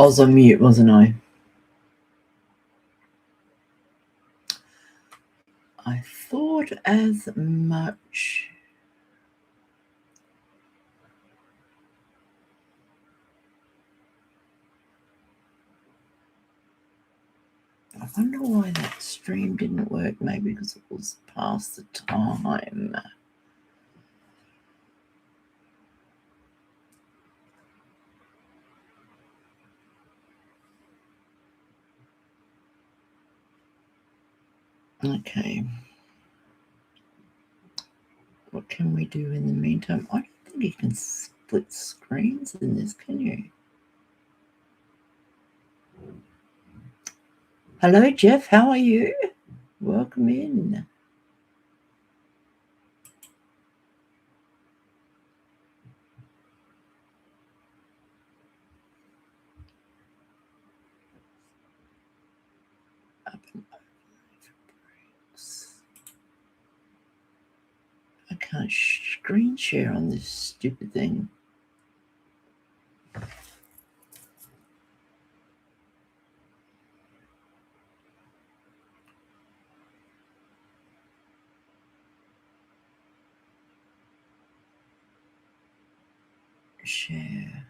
I was on mute, wasn't I? I thought as much. I wonder why that stream didn't work. Maybe because it was past the time. Okay. What can we do in the meantime? I don't think you can split screens in this, can you? Hello, Jeff. How are you? Welcome in. I can't screen share on this stupid thing. Share.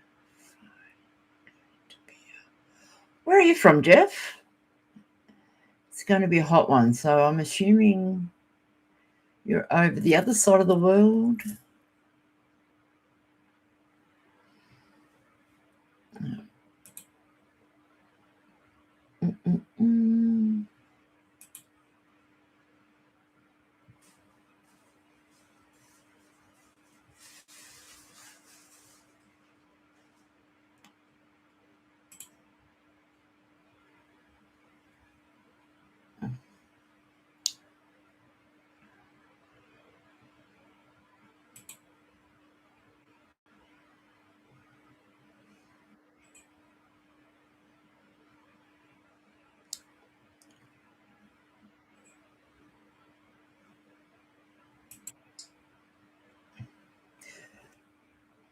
Where are you from, Jeff? It's going to be a hot one, so I'm assuming you're over the other side of the world.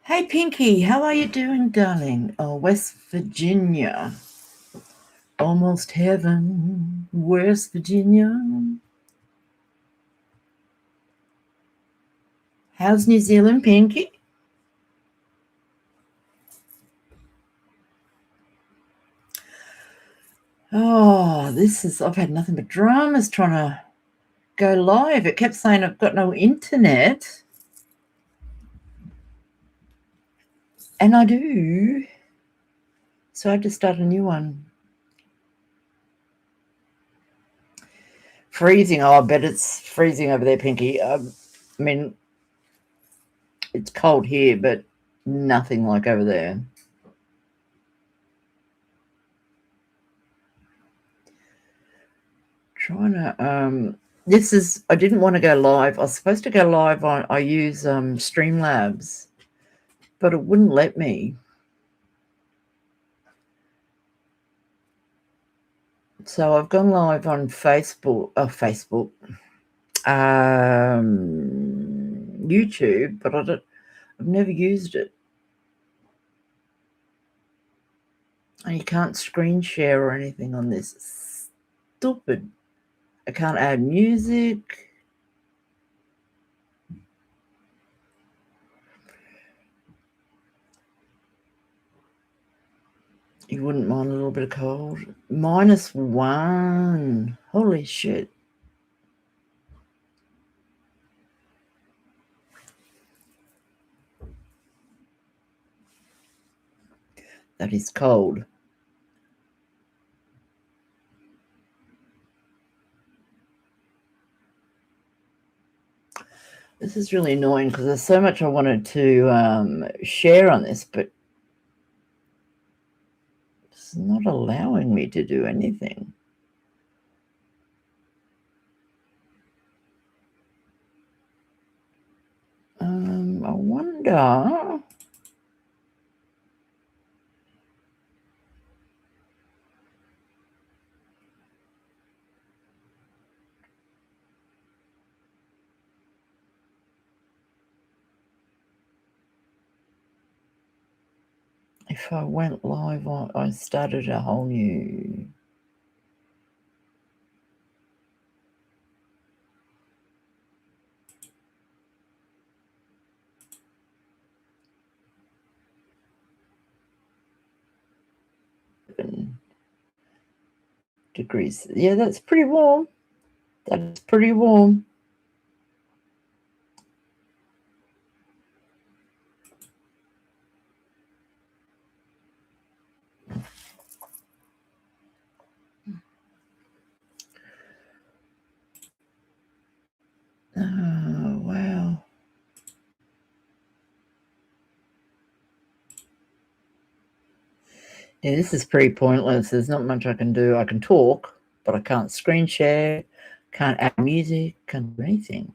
Hey, Pinky, how are you doing, darling? Oh, West Virginia. Almost heaven, West Virginia. How's New Zealand, Pinky? Oh, I've had nothing but dramas trying to go live. It kept saying I've got no internet. And I do. So I had to start a new one. Freezing. Oh, I bet it's freezing over there, Pinky. I mean, it's cold here, but nothing like over there. Trying to I didn't want to go live. I was supposed to go live I use Streamlabs, but it wouldn't let me. So I've gone live on Facebook, YouTube, but I've never used it. And you can't screen share or anything on this. It's stupid. I can't add music. You wouldn't mind a little bit of cold. -1. Holy shit. That is cold. This is really annoying because there's so much I wanted to share on this, but it's not allowing me to do anything. I wonder. if I went live, I started a whole new... degrees. Yeah, that's pretty warm. That's pretty warm. Oh, wow. Yeah, this is pretty pointless. There's not much I can do. I can talk, but I can't screen share, can't add music, can't do anything.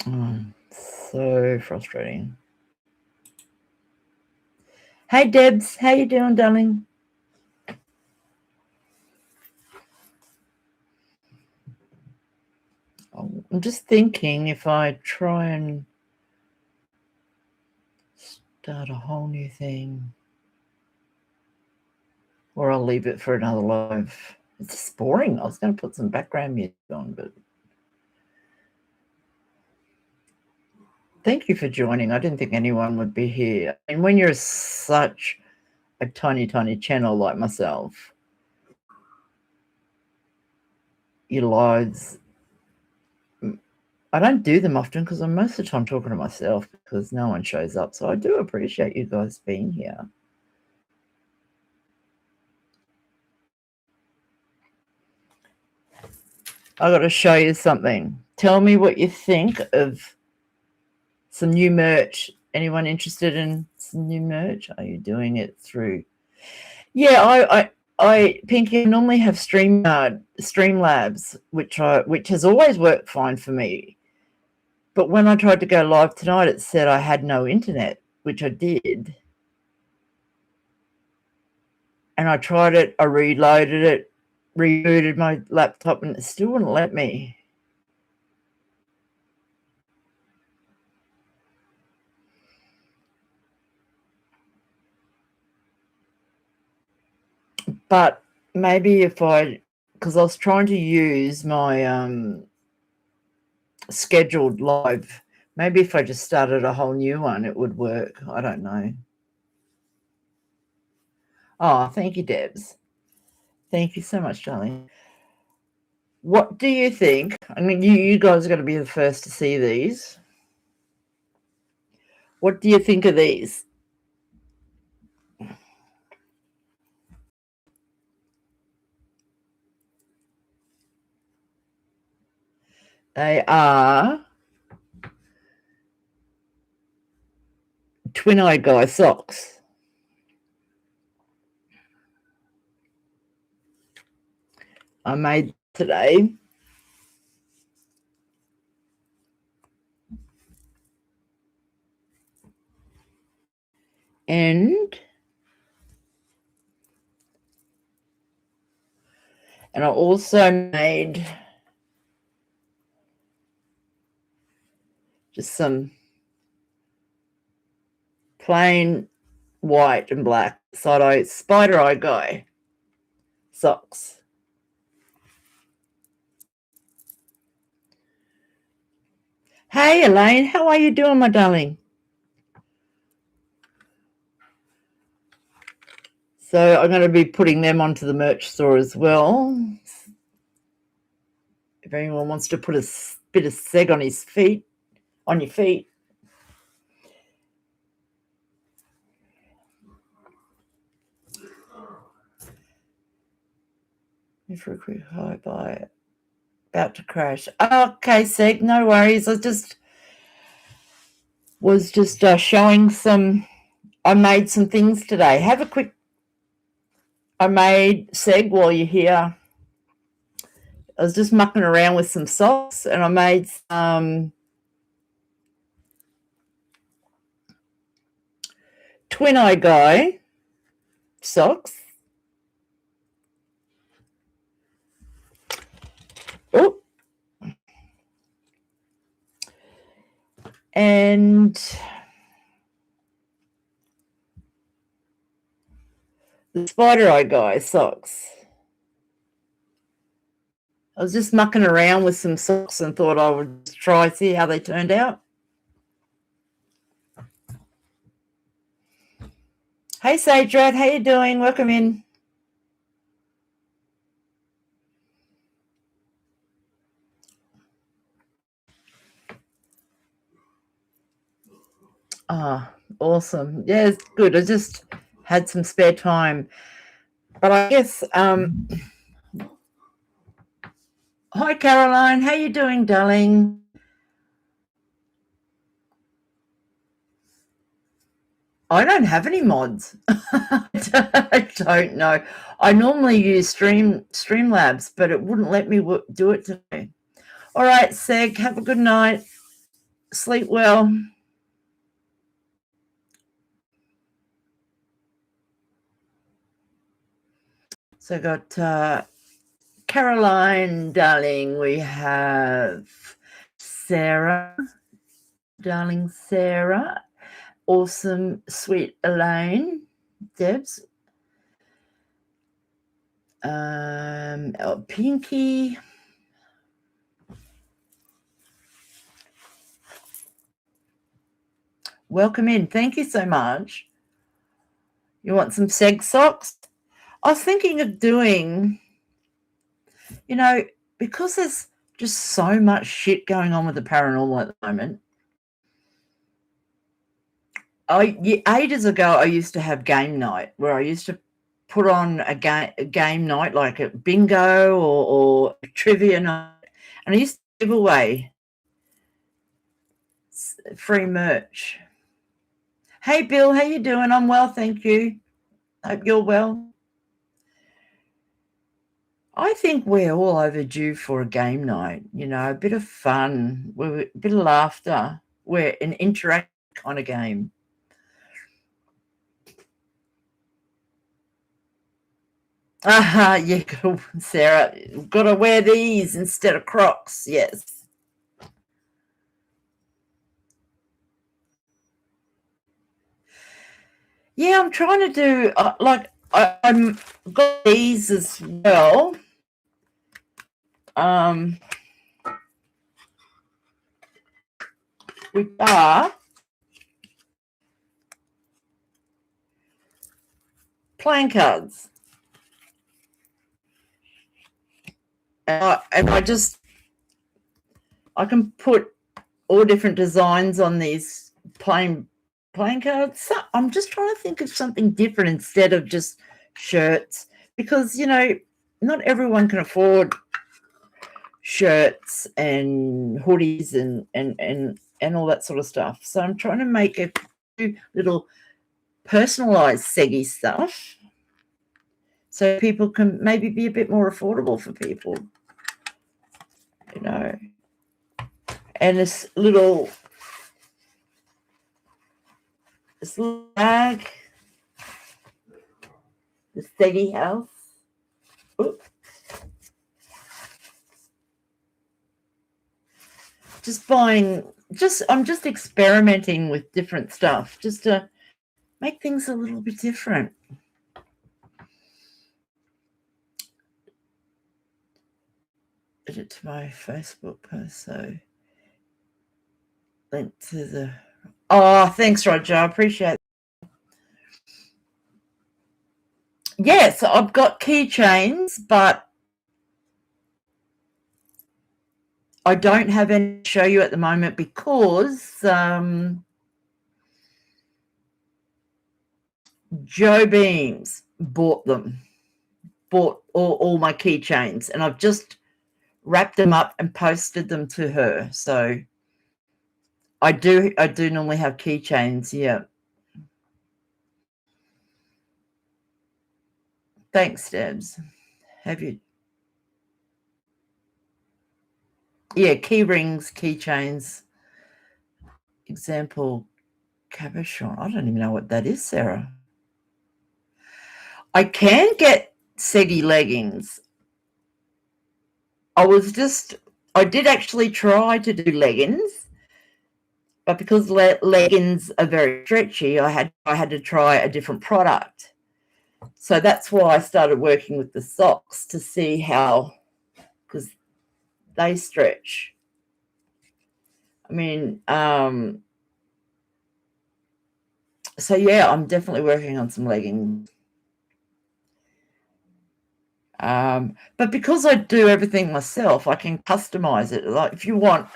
Oh, so frustrating. Hey, Debs. How you doing, darling? I'm just thinking if I try and start a whole new thing, or I'll leave it for another live. It's just boring. I was going to put some background music on, but thank you for joining. I didn't think anyone would be here. And when you're such a tiny, tiny channel like myself, your lives, I don't do them often because I'm most of the time talking to myself because no one shows up. So I do appreciate you guys being here. I got to show you something. Tell me what you think of some new merch. Anyone interested in some new merch? Are you doing it through? Yeah, I Pinky, normally have Streamlabs, which has always worked fine for me. But when I tried to go live tonight, it said I had no internet, which I did. And I tried it, I reloaded it, rebooted my laptop, and it still wouldn't let me. But maybe if because I was trying to use my scheduled live, maybe if I just started a whole new one, it would work. I don't know. Oh, thank you, Debs. Thank you so much, darling. What do you think? I mean, you guys are going to be the first to see these. What do you think of these? They are Twin-Eye Guy socks. I made today. And I also made just some plain white and black spider eye guy socks. Hey, Elaine, how are you doing, my darling? So I'm going to be putting them onto the merch store as well. If anyone wants to put a bit of seg on his feet, on your feet. For a quick high buy, about to crash. Okay, Seg, no worries. I was just showing some. I made some things today. Have a quick. I made Seg while you're here. I was just mucking around with some socks, and I made some Twin-Eye Guy socks. Oh, And the spider eye guy socks. I was just mucking around with some socks and thought I would try see how they turned out. Hey Sage Rat, how you doing? Welcome in. Ah, awesome. Yeah, it's good. I just had some spare time. But I guess hi Caroline, how you doing, darling? I don't have any mods. I don't know. I normally use Streamlabs, but it wouldn't let me do it today. All right, Seg, have a good night. Sleep well. So I got Caroline, darling. We have Sarah, darling Sarah. Awesome, sweet Elaine. Debs. Pinky. Welcome in. Thank you so much. You want some seg socks? I was thinking of doing, because there's just so much shit going on with the paranormal at the moment. Ages ago, I used to have game night where I used to put on a game night like a bingo or a trivia night, and I used to give away free merch. Hey, Bill, how you doing? I'm well, thank you. Hope you're well. I think we're all overdue for a game night, a bit of fun, a bit of laughter. We're an interactive kind of game. Yeah, Sarah, got to wear these instead of Crocs, yes. Yeah, I'm trying to do, I'm got these as well. Which are playing cards. And I can put all different designs on these playing cards. So I'm just trying to think of something different instead of just shirts, because not everyone can afford shirts and hoodies and all that sort of stuff. So I'm trying to make a few little personalized seggy stuff so people can maybe be a bit more affordable for people, And this little bag, the steady house. Oops. I'm just experimenting with different stuff just to make things a little bit different. Add it to my Facebook post, so link to the. Oh, thanks, Roger. I appreciate it. Yes, I've got keychains, but I don't have any to show you at the moment because Joe Beams bought all my keychains, and I've just wrapped them up and posted them to her. So I do normally have keychains, yeah. Thanks, Debs. Have you? Yeah, key rings, keychains. Example, cabochon. I don't even know what that is, Sarah. I can get seggy leggings. I did actually try to do leggings, But because leggings are very stretchy, I had to try a different product. So that's why I started working with the socks to see how, because they stretch. I mean, so yeah, I'm definitely working on some leggings. But because I do everything myself, I can customize it. Like if you want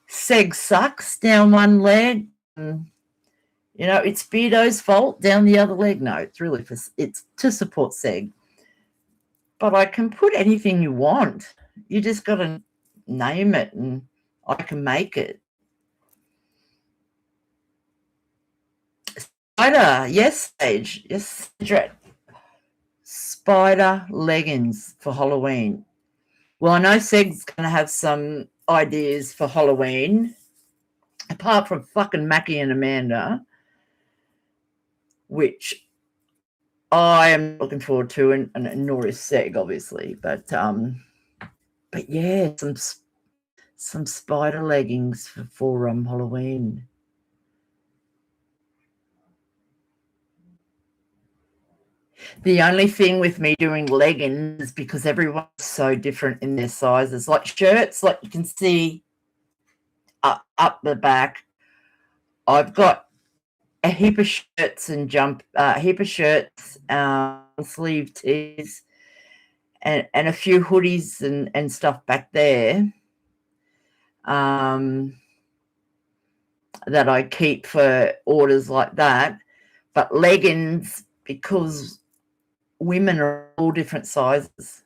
seg sucks down one leg, it's Speedo's fault down the other leg. No, it's to support seg. But I can put anything you want. You just got to name it and I can make it. Spider, yes, Sage. Yes, Sage. Spider leggings for Halloween. Well, I know Seg's going to have some ideas for Halloween, apart from fucking Mackie and Amanda, which I am looking forward to, and nor is Seg, obviously. But yeah, some spider leggings for Halloween. The only thing with me doing leggings is because everyone's so different in their sizes. Like shirts, like you can see up the back, I've got a heap of shirts and sleeve tees, and a few hoodies and stuff back there that I keep for orders like that. But leggings, because women are all different sizes.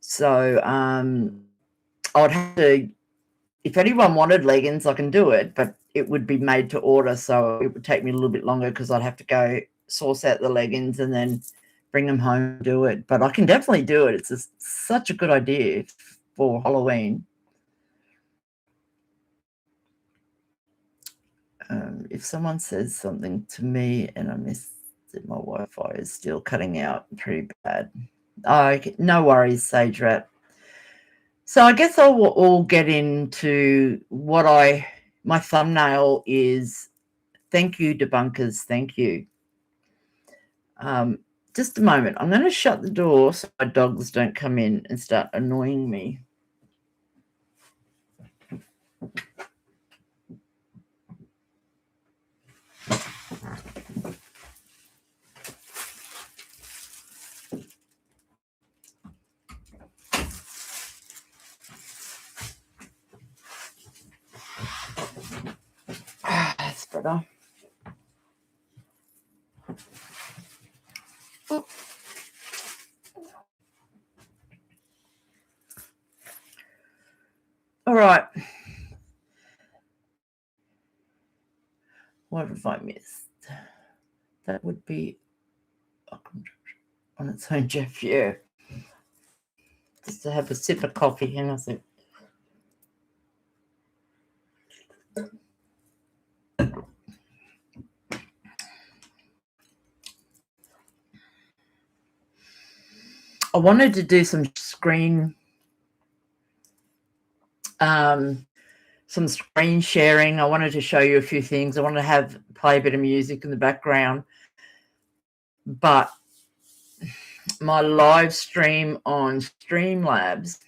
So I'd have to, if anyone wanted leggings, I can do it, but it would be made to order. So it would take me a little bit longer because I'd have to go source out the leggings and then bring them home and do it. But I can definitely do it. It's such a good idea for Halloween. If someone says something to me and I miss it, my Wi-Fi is still cutting out pretty bad. Okay, no worries, Sage Rat. So I guess I will all get into what my thumbnail is. Thank you, debunkers. Thank you. Just a moment. I'm going to shut the door so my dogs don't come in and start annoying me. That's better. Oh. All right. What have I missed? That would be on its own, Jeff. Yeah. Just to have a sip of coffee. Hang on a sec. I wanted to do some screen sharing. I wanted to show you a few things. I wanted to play a bit of music in the background, but my live stream on Streamlabs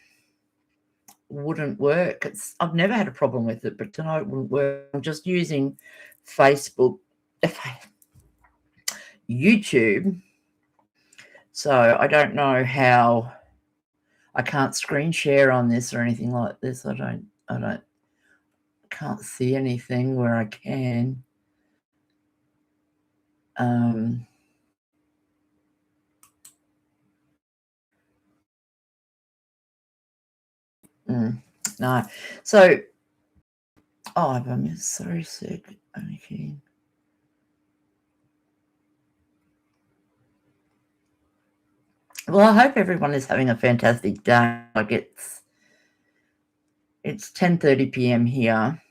wouldn't work. I've never had a problem with it, but tonight it wouldn't work. I'm just using YouTube. So I don't know how. I can't screen share on this or anything like this. I can't see anything where I can. No. So, I'm sorry, sick. Okay. Well, I hope everyone is having a fantastic day. Like it's 10:30 p.m. here.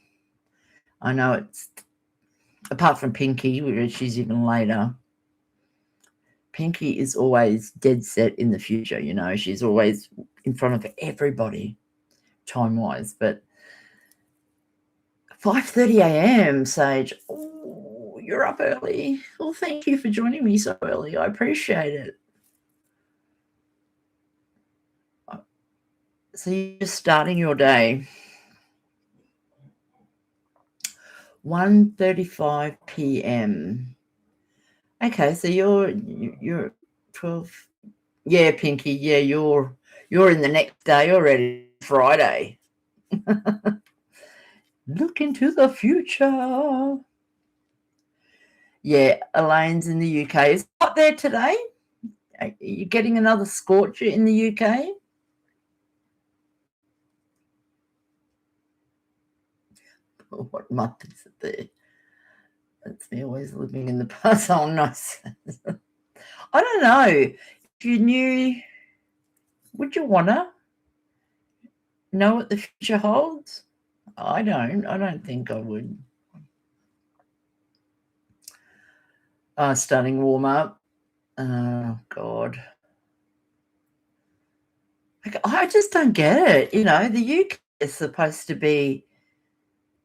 I know it's, apart from Pinky, which she's even later. Pinky is always dead set in the future, she's always in front of everybody time-wise. But 5:30 a.m. Sage. Oh, you're up early. Well, thank you for joining me so early. I appreciate it. So you're just starting your day. 1:35 p.m. Okay, so you're 12. Yeah, Pinky. Yeah, you're in the next day already. Friday. Look into the future. Yeah, Elaine's in the UK. Is it hot there today? Are you getting another scorcher in the UK? What month is it there? That's me always living in the past. Oh, no. I don't know. If you knew, would you want to know what the future holds? I don't. I don't think I would. Starting warm up. Oh, God. I just don't get it. You know, the UK is supposed to be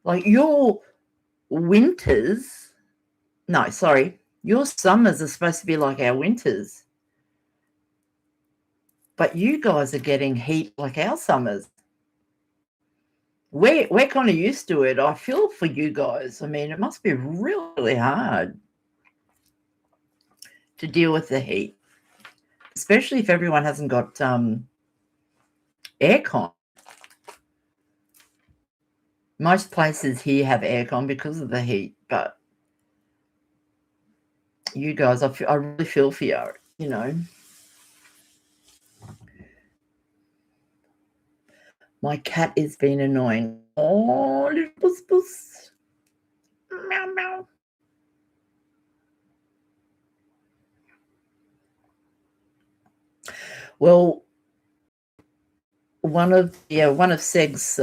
like your winters. No, sorry. Your summers are supposed to be like our winters. But you guys are getting heat like our summers. We're kind of used to it. I feel for you guys. I mean, it must be really, really hard to deal with the heat, especially if everyone hasn't got aircon. Most places here have aircon because of the heat, but you guys, I really feel for you, you know. My cat is being annoying. Oh, little puss puss. Meow meow. Well, one of Seg's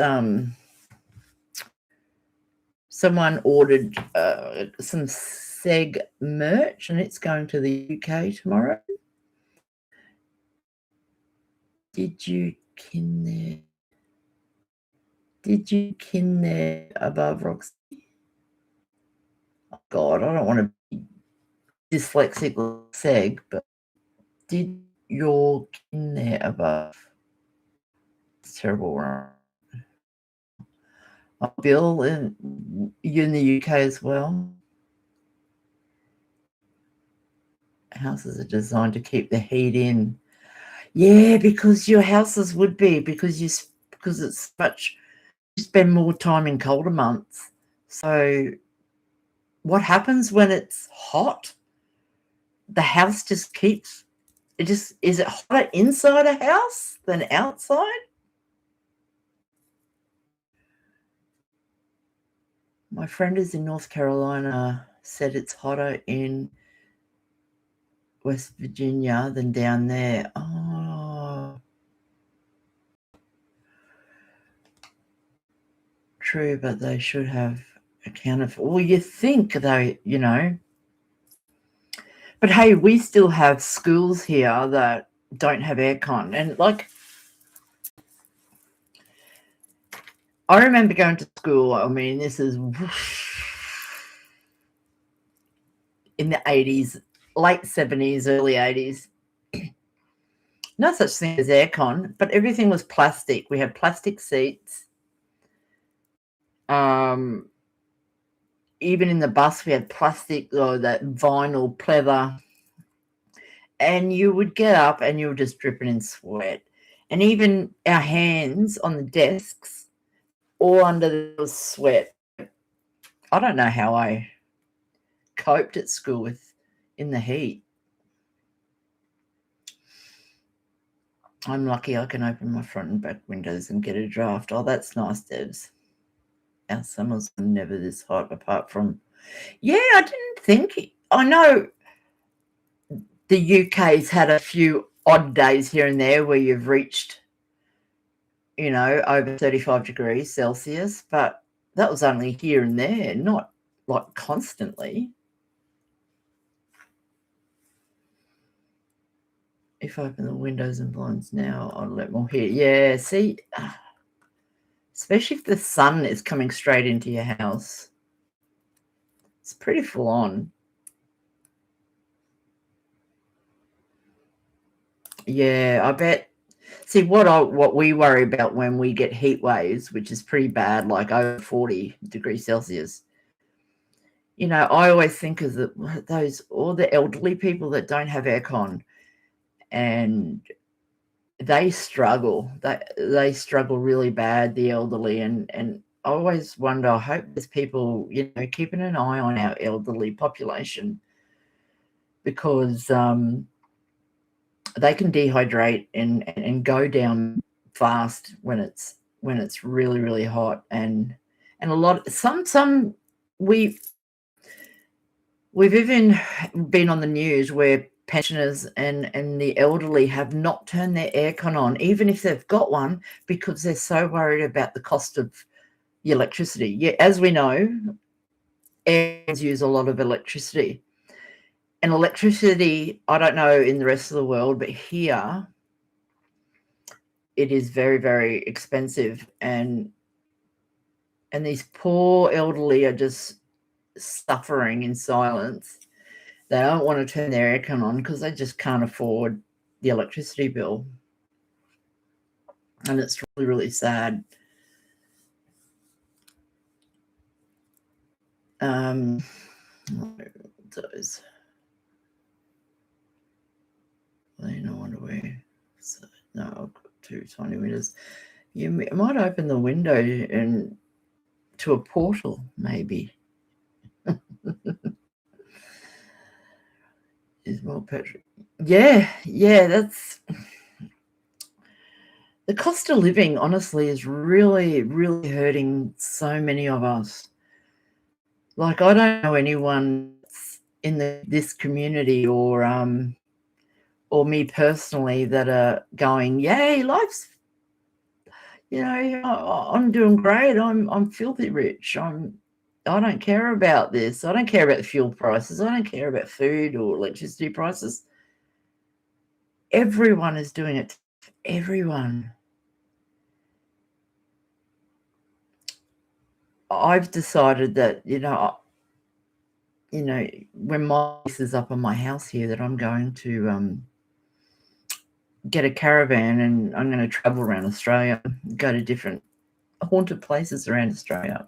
someone ordered some Seg merch, and it's going to the UK tomorrow. Did you kin there? Did you kin there above Roxy? Oh, God, I don't want to be dyslexic like Seg, but did your kin there above? It's terrible, right? Oh, Bill, and you in the UK as well? Houses are designed to keep the heat in. Yeah, because your houses would be, because it's much, you spend more time in colder months. So what happens when it's hot? The house just keeps, is it hotter inside a house than outside? My friend is in North Carolina, said it's hotter in West Virginia than down there. Oh, true, but they should have accounted for. Well, you think though, you know. But hey, we still have schools here that don't have aircon. And like, I remember going to school. I mean, this is in the 80s, late 70s, early 80s. No such thing as aircon, but everything was plastic. We had plastic seats. Even in the bus, we had plastic or that vinyl pleather. And you would get up and you were just dripping in sweat. And even our hands on the desks, all under the sweat. I don't know how I coped at school with in the heat. I'm lucky I can open my front and back windows and get a draft. Oh, that's nice, Debs. Our summers were never this hot apart from, yeah, I didn't think, I know the UK's had a few odd days here and there where you've reached, you know, over 35 degrees Celsius, but that was only here and there, not like constantly. If I open the windows and blinds now, I'll let more heat. Yeah, see, especially if the sun is coming straight into your house. It's pretty full on. Yeah, I bet. See, what we worry about when we get heat waves, which is pretty bad, like over 40 degrees Celsius. I always think of all the elderly people that don't have aircon, and they struggle. They struggle really bad, the elderly, and I always wonder, I hope there's people, keeping an eye on our elderly population, because they can dehydrate and go down fast when it's really, really hot, and a lot we've even been on the news where pensioners and the elderly have not turned their aircon on, even if they've got one, because they're so worried about the cost of the electricity. Yeah, as we know, aircons use a lot of electricity. And electricity, I don't know in the rest of the world, but here it is very, very expensive. And these poor elderly are just suffering in silence. They don't want to turn their aircon on because they just can't afford the electricity bill. And it's really, really sad. Those. I wonder where. So, no, I've got 2 tiny windows. You might open the window and to a portal, maybe. Is more petrol. Yeah, that's the cost of living, honestly, is really, really hurting so many of us. Like, I don't know anyone in this community or me personally that are going, yay, life's, I'm doing great. I'm filthy rich. I don't care about this. I don't care about the fuel prices. I don't care about food or electricity prices. Everyone is doing it. Everyone. I've decided that, when my lease is up on my house here, that I'm going to get a caravan, and I'm going to travel around Australia, go to different haunted places around Australia,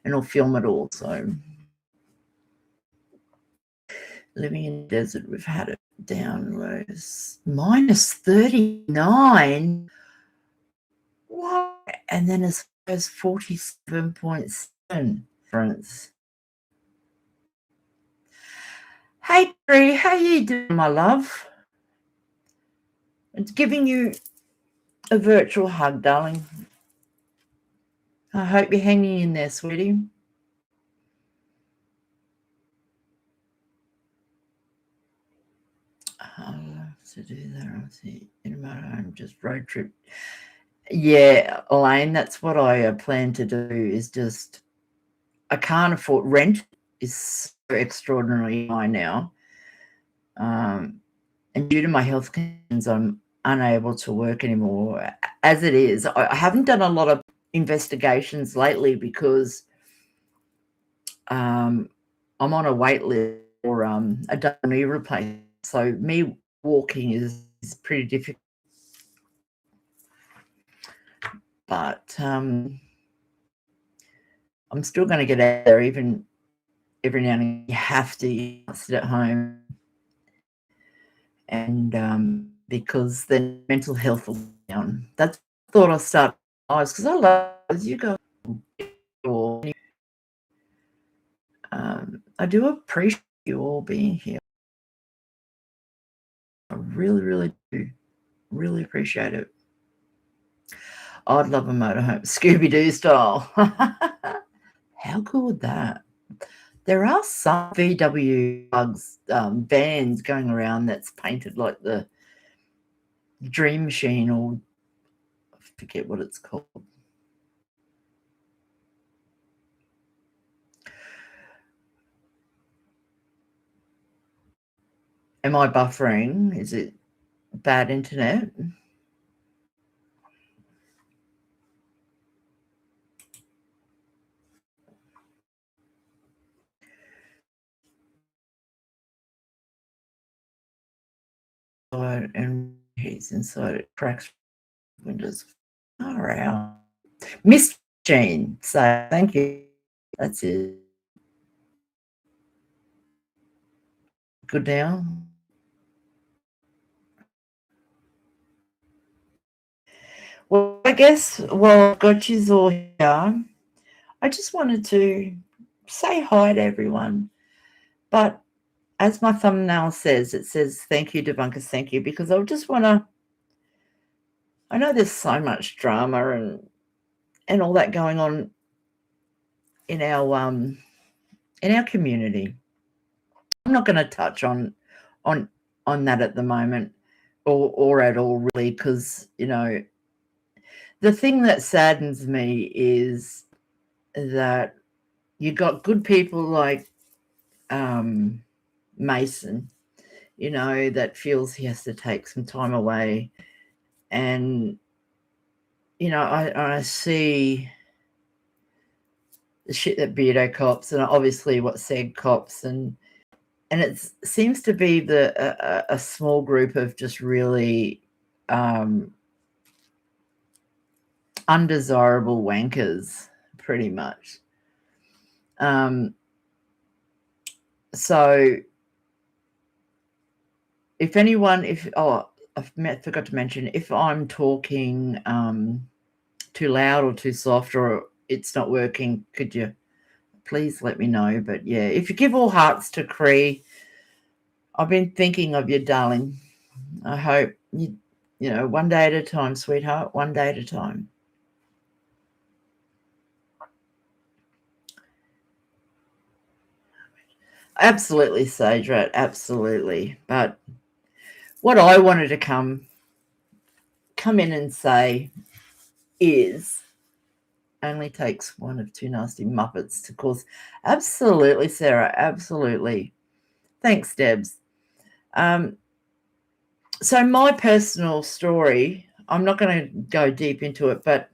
and I'll film it all. So, living in the desert, we've had it down low, minus 39. What? And then as far as 47.7, France. Hey, Tree, how you doing, my love? It's giving you a virtual hug, darling. I hope you're hanging in there, sweetie. I'll have to do that. I'll see in a motorhome, just road trip. Yeah, Elaine, that's what I plan to do, is just, I can't afford, rent is so extraordinarily high now. And due to my health conditions, I'm unable to work anymore. As it is, I haven't done a lot of investigations lately because I'm on a wait list for a knee replacement. So me walking is pretty difficult. But I'm still going to get out there, even every now and then. You have to sit at home, and because then mental health will be down. That's I thought I'd start because I love you guys. I do appreciate you all being here. I really, really do. Really appreciate it. I'd love a motorhome, Scooby-Doo style. How cool would that? There are some VW bugs, vans going around that's painted like the Dream Machine, or I forget what it's called. Am I buffering? Is it bad internet? inside and he's inside it. Cracks windows. Far out. Mist Machine. So thank you. That's it. Good now. Well, I guess while I've got you all here, I just wanted to say hi to everyone. But as my thumbnail says, it says, thank you, Debunkers, thank you, because I just want to, I know there's so much drama and all that going on in our community. I'm not going to touch on that at the moment or at all really, because, you know, the thing that saddens me is that you got good people like Mason, you know, that feels he has to take some time away. And, you know, I see the shit that Beardo cops and obviously what Seg cops and it seems to be a small group of just really undesirable wankers, pretty much. So if anyone, I forgot to mention, if I'm talking too loud or too soft or it's not working, could you please let me know? But yeah, if you give all hearts to Cree, I've been thinking of you, darling. I hope you know, one day at a time, sweetheart, one day at a time. Absolutely, Sage Rat, absolutely. But what I wanted to come in and say is only takes one of two nasty Muppets to cause. Absolutely, Sarah, absolutely. Thanks, Debs. So my personal story, I'm not going to go deep into it, but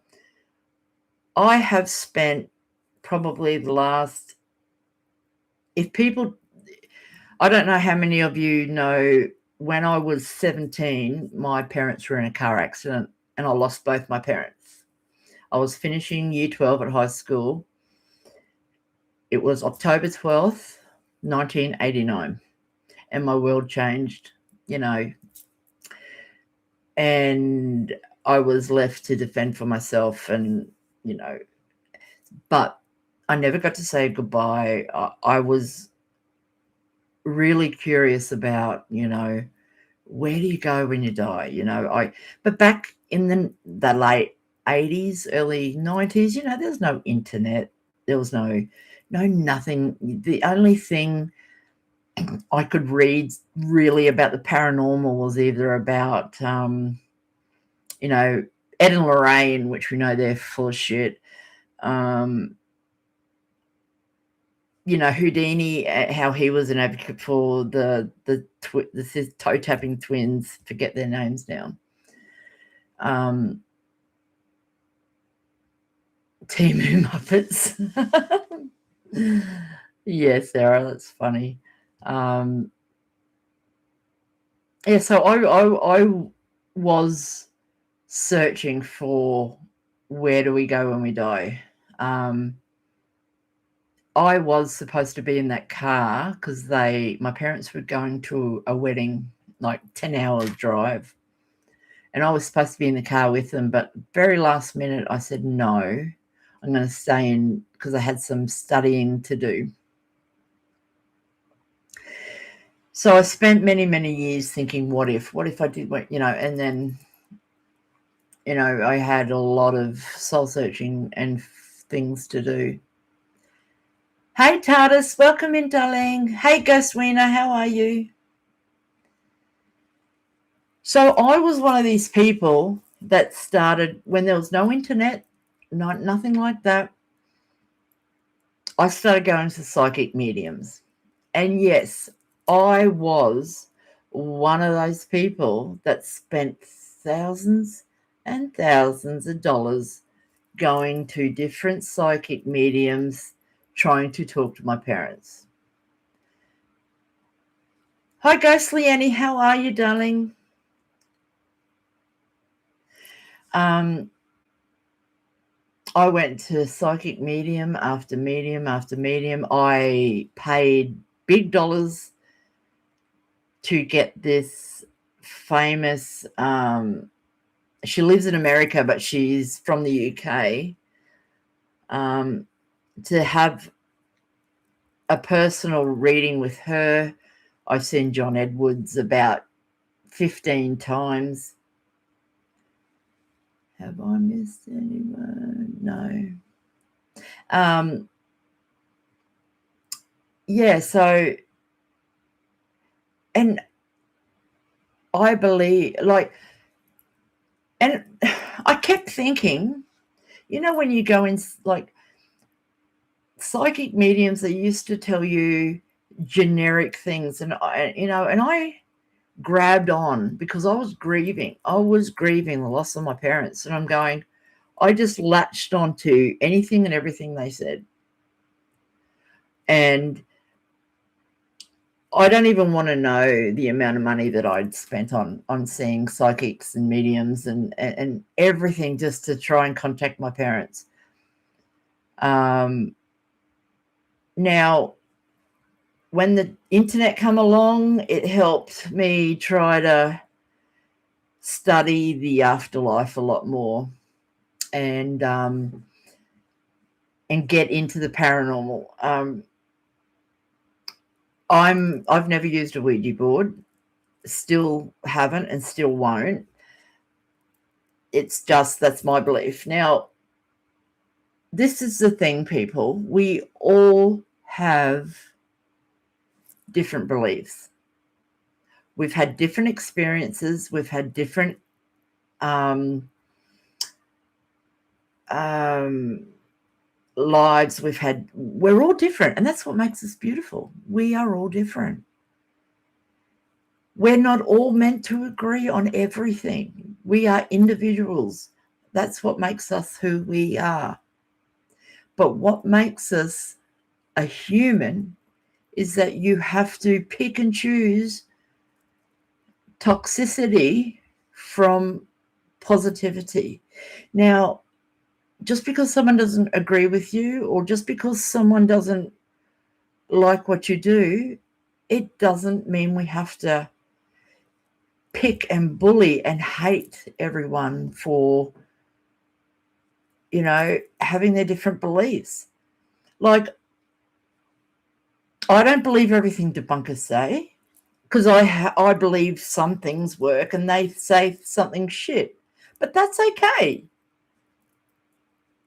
I have spent probably the last, I don't know how many of you know, when I was 17, my parents were in a car accident and I lost both my parents. I was finishing year 12 at high school. It was October 12th, 1989, and my world changed, you know, and I was left to defend for myself and, you know, but I never got to say goodbye. I was really curious about, you know, where do you go when you die? You know, but back in the late 80s, early 90s, you know, there was no internet. There was no nothing. The only thing I could read really about the paranormal was either about, you know, Ed and Lorraine, which we know they're full of shit. You know, Houdini, how he was an advocate for the toe tapping twins. Forget their names now. Timu Muppets. Yeah, Sarah, that's funny. Yeah, so I was searching for where do we go when we die. I was supposed to be in that car because my parents were going to a wedding, like 10-hour drive. And I was supposed to be in the car with them, but very last minute I said, no, I'm going to stay in because I had some studying to do. So I spent many, many years thinking, what if I did, you know, and then, you know, I had a lot of soul searching and things to do. Hey, TARDIS, welcome in, darling. Hey, Ghost Wiener, how are you? So I was one of these people that started when there was no internet, nothing like that. I started going to psychic mediums. And yes, I was one of those people that spent thousands and thousands of dollars going to different psychic mediums trying to talk to my parents. Hi, Ghostly Annie. How are you, darling? I went to psychic medium after medium after medium. I paid big dollars to get this famous, she lives in America, but she's from the UK, to have a personal reading with her. I've seen John Edwards about 15 times. Have I missed anyone? No. Yeah, so, and I believe, like, and I kept thinking, you know, when you go in, like, psychic mediums, they used to tell you generic things, and I grabbed on because I was grieving the loss of my parents, and I'm going, I just latched onto anything and everything they said. And I don't even want to know the amount of money that I'd spent on seeing psychics and mediums and everything just to try and contact my parents. Now, when the internet come along, it helped me try to study the afterlife a lot more and get into the paranormal. I've never used a Ouija board, still haven't and still won't. It's just, that's my belief. Now, this is the thing, people. We all have different beliefs. We've had different experiences. We've had different lives. We're all different, and that's what makes us beautiful. We are all different. We're not all meant to agree on everything. We are individuals. That's what makes us who we are. But what makes us a human is that you have to pick and choose toxicity from positivity. Now, just because someone doesn't agree with you, or just because someone doesn't like what you do, it doesn't mean we have to pick and bully and hate everyone for, having their different beliefs. Like, I don't believe everything debunkers say, because I believe some things work and they say something shit. But that's okay.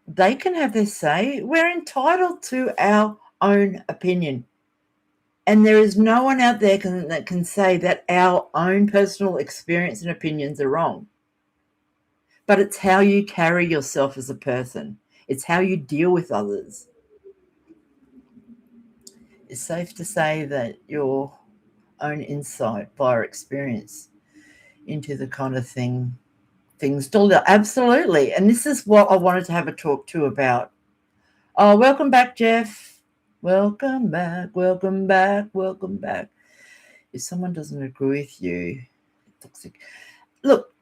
They can have their say. We're entitled to our own opinion. And there is no one out there that can say that our own personal experience and opinions are wrong. But it's how you carry yourself as a person. It's how you deal with others. It's safe to say that your own insight via experience into the kind of things do. Absolutely. And this is what I wanted to have a talk to about. Oh, welcome back, Jeff. Welcome back, welcome back, welcome back. If someone doesn't agree with you, toxic. Look,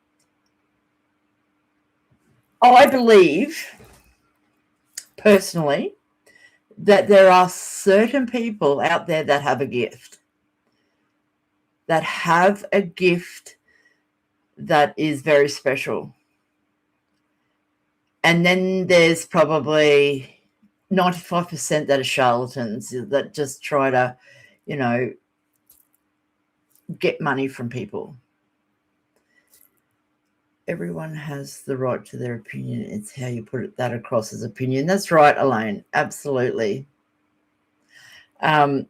I believe personally that there are certain people out there that have a gift. That have a gift that is very special. And then there's probably 95% that are charlatans that just try to, get money from people. Everyone has the right to their opinion. It's how you put that across as opinion. That's right, Elaine. Absolutely. Now,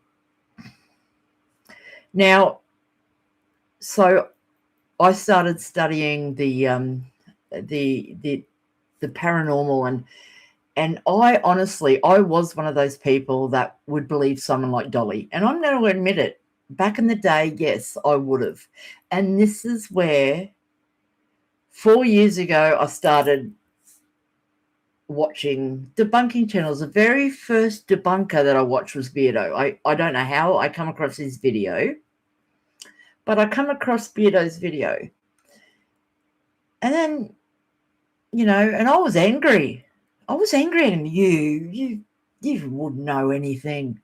so I started studying the paranormal, and I honestly was one of those people that would believe someone like Dolly. And I'm going to admit it. Back in the day, yes, I would have. And this is where 4 years ago I started watching debunking channels. The very first debunker that I watched was Beardo. I don't know how I come across his video, but I come across Beardo's video. And then and I was angry. I was angry at him. You wouldn't know anything.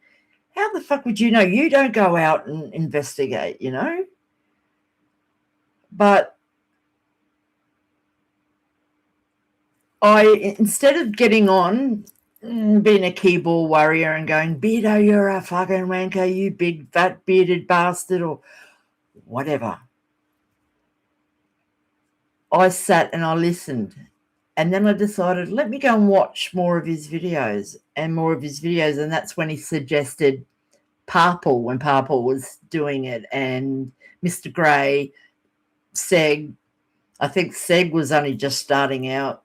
How the fuck would you know? You don't go out and investigate, But instead of getting on, being a keyboard warrior and going, Beardo, you're a fucking wanker, you big fat bearded bastard, or whatever, I sat and I listened. And then I decided, let me go and watch more of his videos. And that's when he suggested Parple, when Parple was doing it, and Mr. Gray, Seg. I think Seg was only just starting out.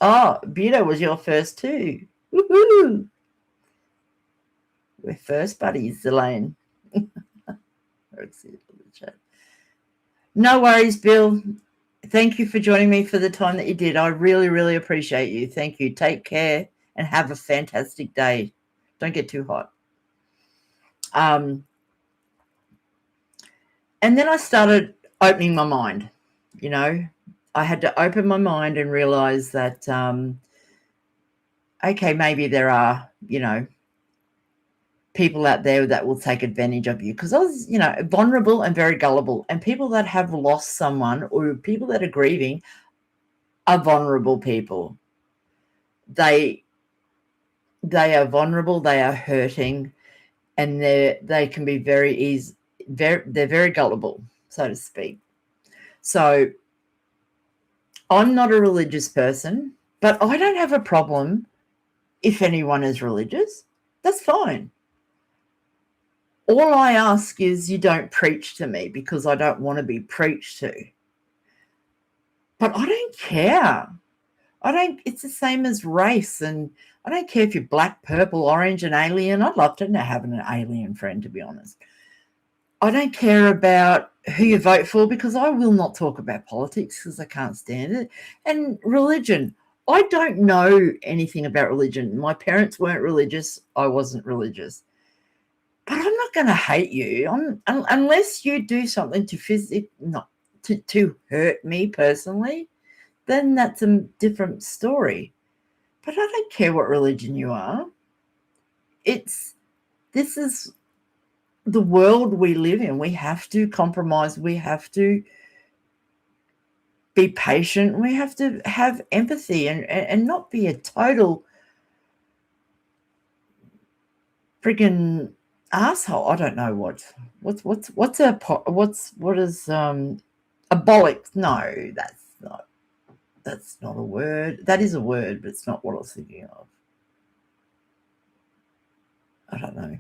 Beardo was your first too. Woohoo! We're first buddies, Elaine. No worries, Bill. Thank you for joining me for the time that you did. I really, really appreciate you. Thank you. Take care and have a fantastic day. Don't get too hot. And then I started opening my mind. I had to open my mind and realize that, okay, maybe there are, people out there that will take advantage of you, because I was, vulnerable and very gullible, and people that have lost someone or people that are grieving are vulnerable people. They are vulnerable, they are hurting, and they can be they're very gullible, so to speak. So I'm not a religious person, but I don't have a problem if anyone is religious. That's fine. All I ask is you don't preach to me, because I don't want to be preached to. But I don't care. It's the same as race, and I don't care if you're black, purple, orange, and alien. I'd love to have an alien friend, to be honest. I don't care about who you vote for, because I will not talk about politics, because I can't stand it. And religion, I don't know anything about religion. My parents weren't religious. I wasn't religious. But I'm not going to hate you unless you do something to hurt me personally. Then that's a different story. But I don't care what religion you are. This is the world we live in. We have to compromise. We have to be patient. We have to have empathy and not be a total friggin' asshole. I don't know what is a bollock? No, that's not a word. That is a word, but it's not what I was thinking of. I don't know.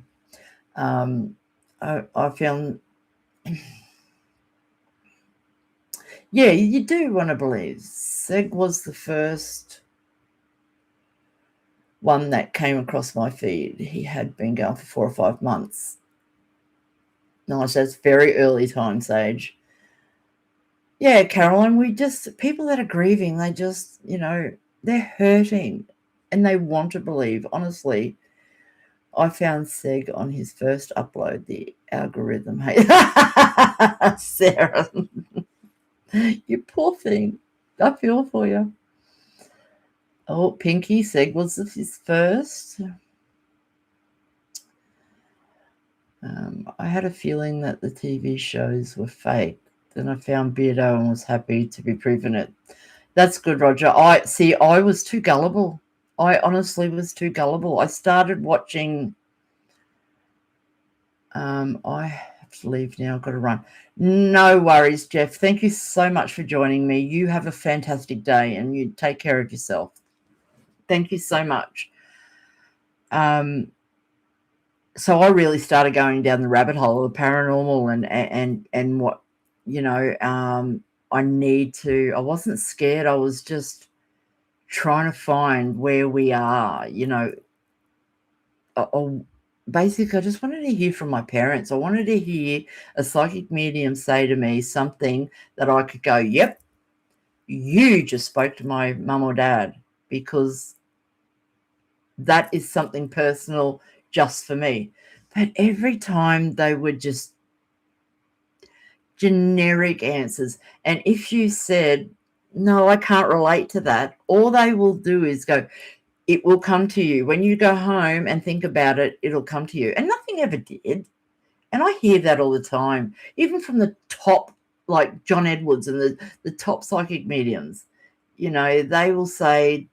I found, yeah, you do want to believe. Seg was the first one that came across my feed. He had been going for 4 or 5 months. Nice, that's very early time, Sage. Yeah, Caroline, people that are grieving, they just, they're hurting and they want to believe. Honestly, I found Seg on his first upload, the algorithm. Hey, Sarah, you poor thing. I feel for you. Oh, Pinky, Seg was his first. I had a feeling that the TV shows were fake. Then I found Beardo and was happy to be proven it. That's good, Roger. I was too gullible. I honestly was too gullible. I started watching. I have to leave now. I've got to run. No worries, Jeff. Thank you so much for joining me. You have a fantastic day and you take care of yourself. Thank you so much. So I really started going down the rabbit hole of the paranormal and what, I wasn't scared. I was just trying to find where we are, basically I just wanted to hear from my parents. I wanted to hear a psychic medium say to me something that I could go, yep, you just spoke to my mum or dad, because that is something personal just for me. But every time they would just generic answers. And if you said, no, I can't relate to that, all they will do is go, it will come to you. When you go home and think about it, it'll come to you. And nothing ever did. And I hear that all the time, even from the top, like John Edwards and the top psychic mediums. You know, they will say,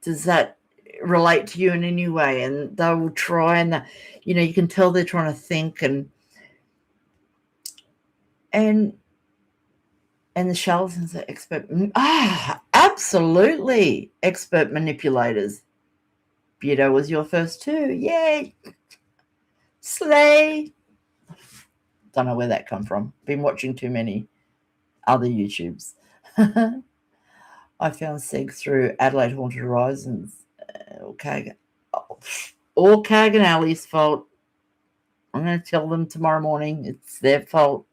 does that relate to you in any way? And they will try, and you know, you can tell they're trying to think, and the charlatans are expert. Absolutely expert manipulators. Buto was your first too. Yay. Slay. Don't know where that come from. Been watching too many other YouTubes. I found Seg through Adelaide Haunted Horizons. All Kagan Alley's fault. I'm going to tell them tomorrow morning it's their fault.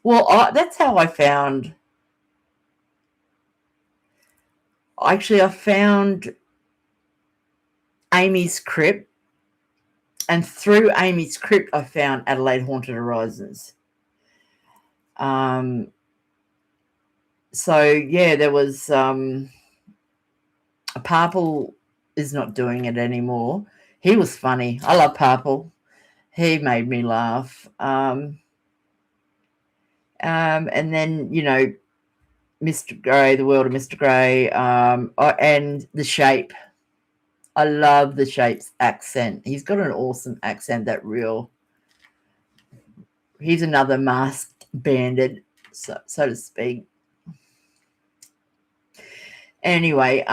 Well, that's how I found. Actually, I found Amy's Crypt. And through Amy's Crypt, I found Adelaide Haunted Horizons. So, yeah, there was Parple is not doing it anymore. He was funny. I love Parple. He made me laugh. And then, you know, Mr. Grey, the world of Mr. Grey, and The Shape. I love The Shape's accent. He's got an awesome accent, that real. He's another masked bandit, so to speak. Anyway,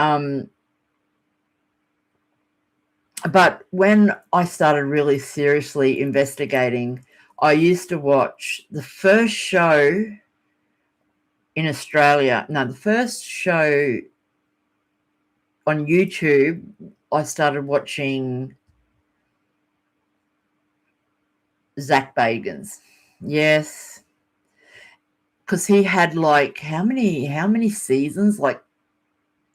but when I started really seriously investigating, I used to watch the first show in Australia. No, the first show on YouTube, I started watching Zach Bagans. Yes. Because he had like how many seasons? Like,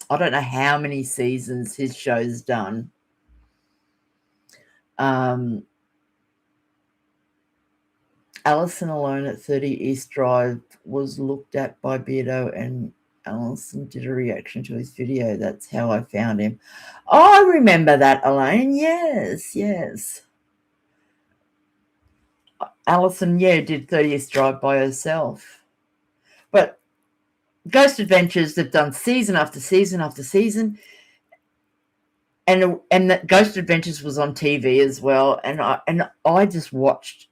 I don't know how many seasons his show's done. Alison Alone at 30 East Drive was looked at by Beardo, and Alison did a reaction to his video. That's how I found him. Oh, I remember that, Elaine. Yes. Alison, did 30 East Drive by herself. But Ghost Adventures, they've done season after season after season. And that Ghost Adventures was on TV as well. And I just watched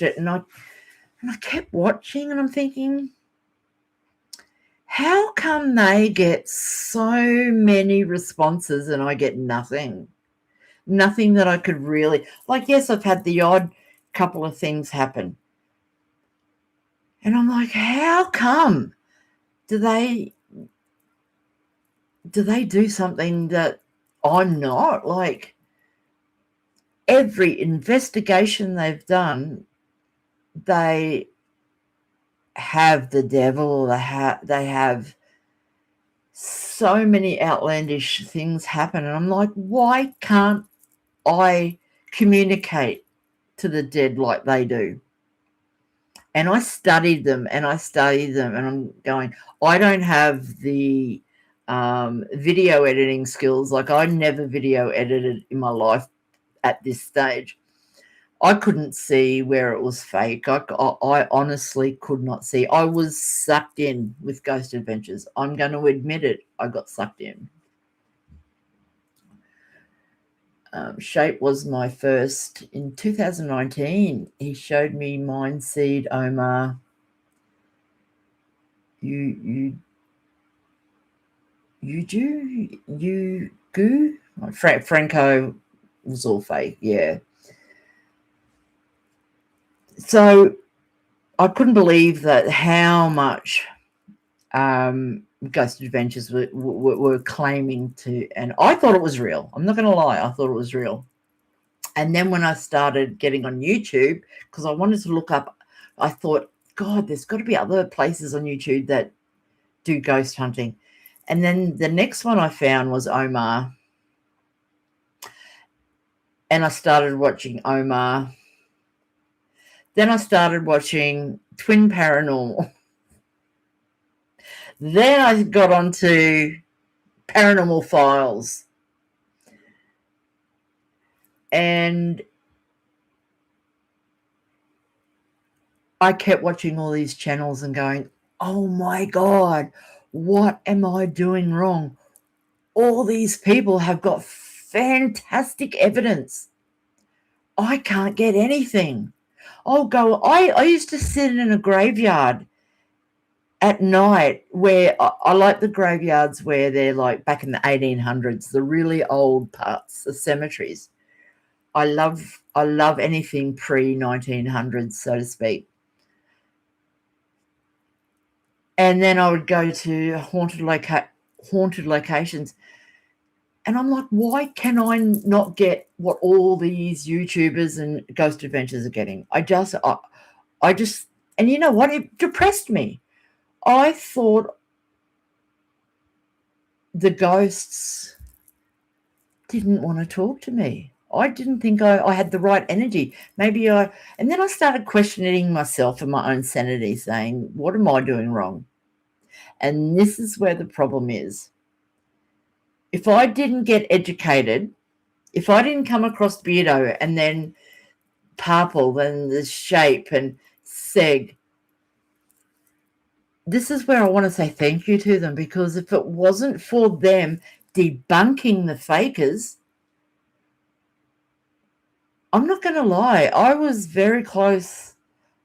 it, and I kept watching, and I'm thinking, how come they get so many responses and I get nothing? Nothing that I could really, like, yes, I've had the odd couple of things happen. And I'm like, how come? Do they do something that I'm not? Like, every investigation they've done, they have the devil. They have so many outlandish things happen, and I'm like, why can't I communicate to the dead like they do? And I studied them, and I'm going, I don't have the video editing skills. Like, I never video edited in my life at this stage. I couldn't see where it was fake. I honestly could not see. I was sucked in with Ghost Adventures. I'm going to admit it. I got sucked in. Shape was my first in 2019. He showed me Mind Seed, Omar. You goo. Franco was all fake. Yeah. So I couldn't believe that how much Ghost Adventures were claiming to, and I thought it was real. I'm not going to lie, I thought it was real. And then when I started getting on YouTube, because I wanted to look up, I thought, God, there's got to be other places on YouTube that do ghost hunting. And then the next one I found was Omar. And I started watching Omar. Then I started watching Twin Paranormal. Then I got onto Paranormal Files. And I kept watching all these channels and going, oh my God, what am I doing wrong? All these people have got fantastic evidence. I can't get anything. I used to sit in a graveyard at night where I like the graveyards where they're like back in the 1800s, the really old parts, the cemeteries. I love anything pre-1900s, so to speak. And then I would go to haunted locations. And I'm like, why can I not get what all these YouTubers and ghost adventures are getting? I just, and you know what? It depressed me. I thought the ghosts didn't want to talk to me. I didn't think I had the right energy. And then I started questioning myself and my own sanity, saying, what am I doing wrong? And this is where the problem is. If I didn't get educated, if I didn't come across Beardo and then Purple and the Shape and Seg, this is where I want to say thank you to them, because if it wasn't for them debunking the fakers, I'm not going to lie, I was very close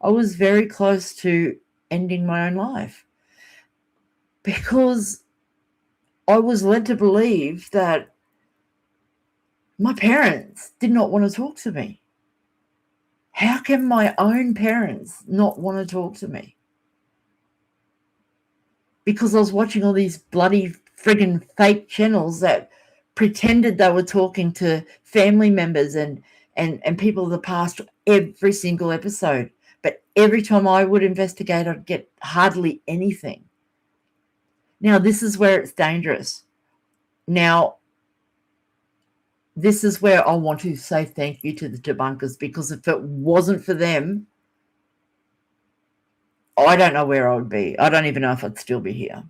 to ending my own life, because I was led to believe that my parents did not want to talk to me. How can my own parents not want to talk to me? Because I was watching all these bloody friggin' fake channels that pretended they were talking to family members and people of the past every single episode. But every time I would investigate, I'd get hardly anything. Now, this is where it's dangerous. Now, this is where I want to say thank you to the debunkers, because if it wasn't for them, I don't know where I would be. I don't even know if I'd still be here.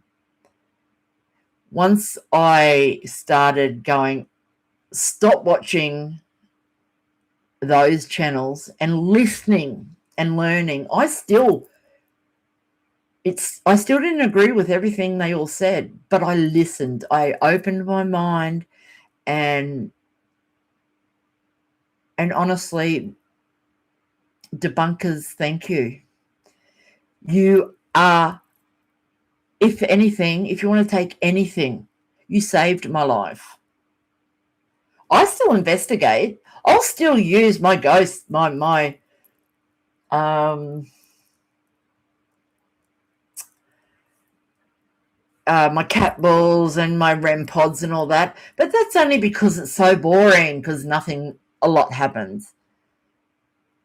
Once I started going, stop watching those channels and listening and learning, I still didn't agree with everything they all said, but I listened. I opened my mind, and honestly, debunkers, thank you. You are, if anything, if you want to take anything, you saved my life. I still investigate. I'll still use my ghost, my cat balls and my REM pods and all that, but that's only because it's so boring, because a lot happens.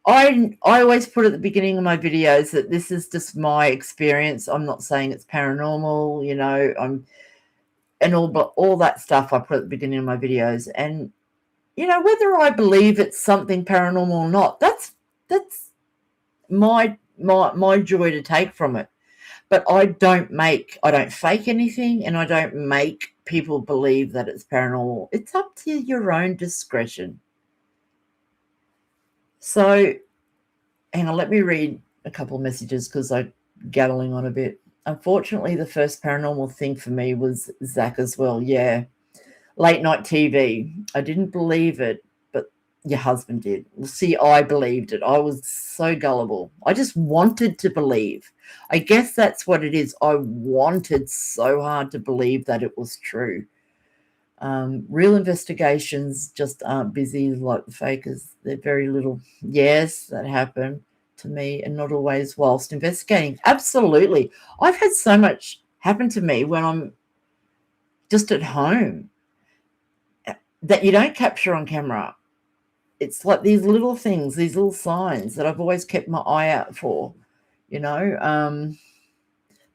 I always put at the beginning of my videos that this is just my experience. I'm not saying it's paranormal, and all that stuff I put at the beginning of my videos. And whether I believe it's something paranormal or not, that's my joy to take from it. But I don't fake anything, and I don't make people believe that it's paranormal. It's up to your own discretion. So, hang on, let me read a couple of messages, because I'm gattling on a bit. Unfortunately, the first paranormal thing for me was Zach as well. Yeah. Late night TV. I didn't believe it, but your husband did. Well, see, I believed it. I was so gullible. I just wanted to believe. I guess that's what it is. I wanted so hard to believe that it was true. Real investigations just aren't busy like the fakers. They're very little. Yes, that happened to me, and not always whilst investigating. Absolutely. I've had so much happen to me when I'm just at home that you don't capture on camera. It's like these little things, these little signs that I've always kept my eye out for.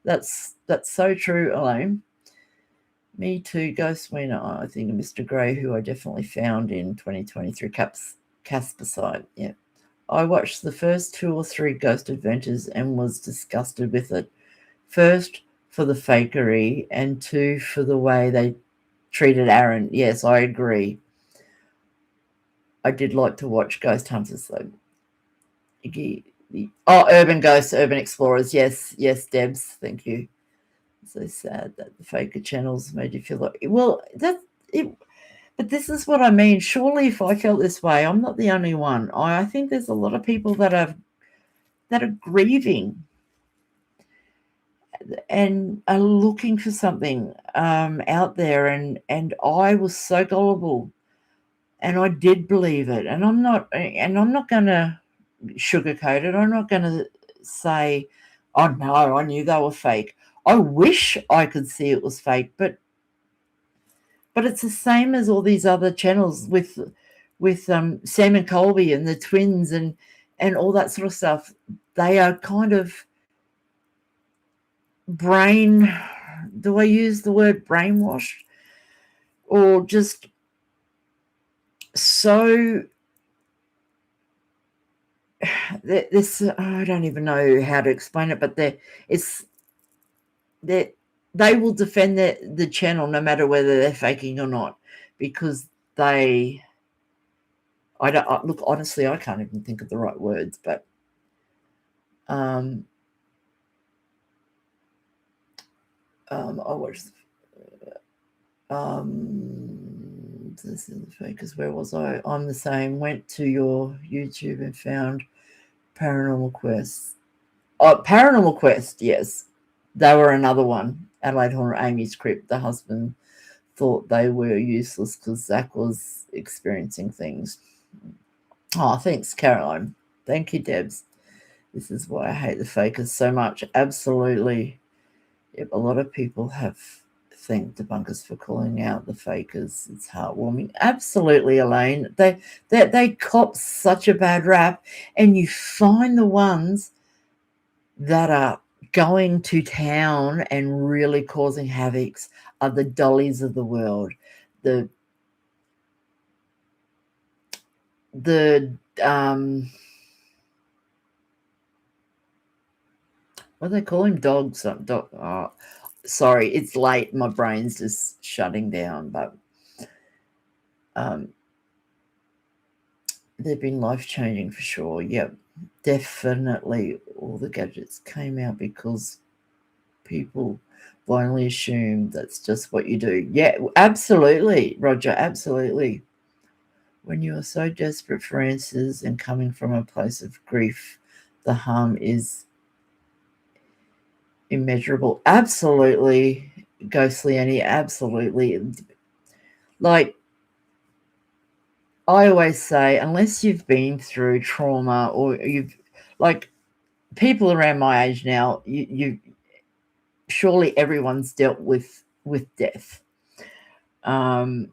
That's so true, Elaine. Me too, Ghost Wiener. I think Mr. Grey, who I definitely found in 2023, Casper side. Yeah. I watched the first 2 or 3 Ghost Adventures and was disgusted with it. First, for the fakery, and 2, for the way they treated Aaron. Yes, I agree. I did like to watch Ghost Hunters, though. Oh, Urban Ghosts, Urban Explorers. Yes, Debs. Thank you. So sad that the faker channels made you feel like, well, that's it. But this is what I mean. Surely, if I felt this way, I'm not the only one. I think there's a lot of people that are grieving and are looking for something out there. And I was so gullible, and I did believe it. And I'm not going to sugarcoat it. I'm not going to say, "Oh no, I knew they were fake." I wish I could see it was fake, but it's the same as all these other channels with Sam and Colby and the twins and all that sort of stuff. They are kind of do I use the word brainwashed, or just so this, I don't even know how to explain it, but they will defend the channel no matter whether they're faking or not, because I don't look, honestly, I can't even think of the right words, but I watched this is the fakers. Where was I? I'm the same. Went to your YouTube and found Paranormal Quest. Oh, Paranormal Quest, yes. They were another one. Adelaide Horner, Amy's Crypt. The husband thought they were useless because Zach was experiencing things. Oh, thanks, Caroline. Thank you, Debs. This is why I hate the fakers so much. Absolutely. Yep, a lot of people have thanked debunkers for calling out the fakers. It's heartwarming. Absolutely, Elaine. They cop such a bad rap, and you find the ones that are going to town and really causing havocs are the dollies of the world. The what do they call him? Dogs. Sorry, it's late. My brain's just shutting down. But they've been life-changing for sure. Yep, definitely. All the gadgets came out because people blindly assume that's just what you do. Yeah, absolutely, Roger, absolutely. When you are so desperate for answers and coming from a place of grief, the harm is immeasurable. Absolutely, Ghostly Annie, absolutely. Like I always say, unless you've been through trauma or you've, like, people around my age now, you surely everyone's dealt with death. And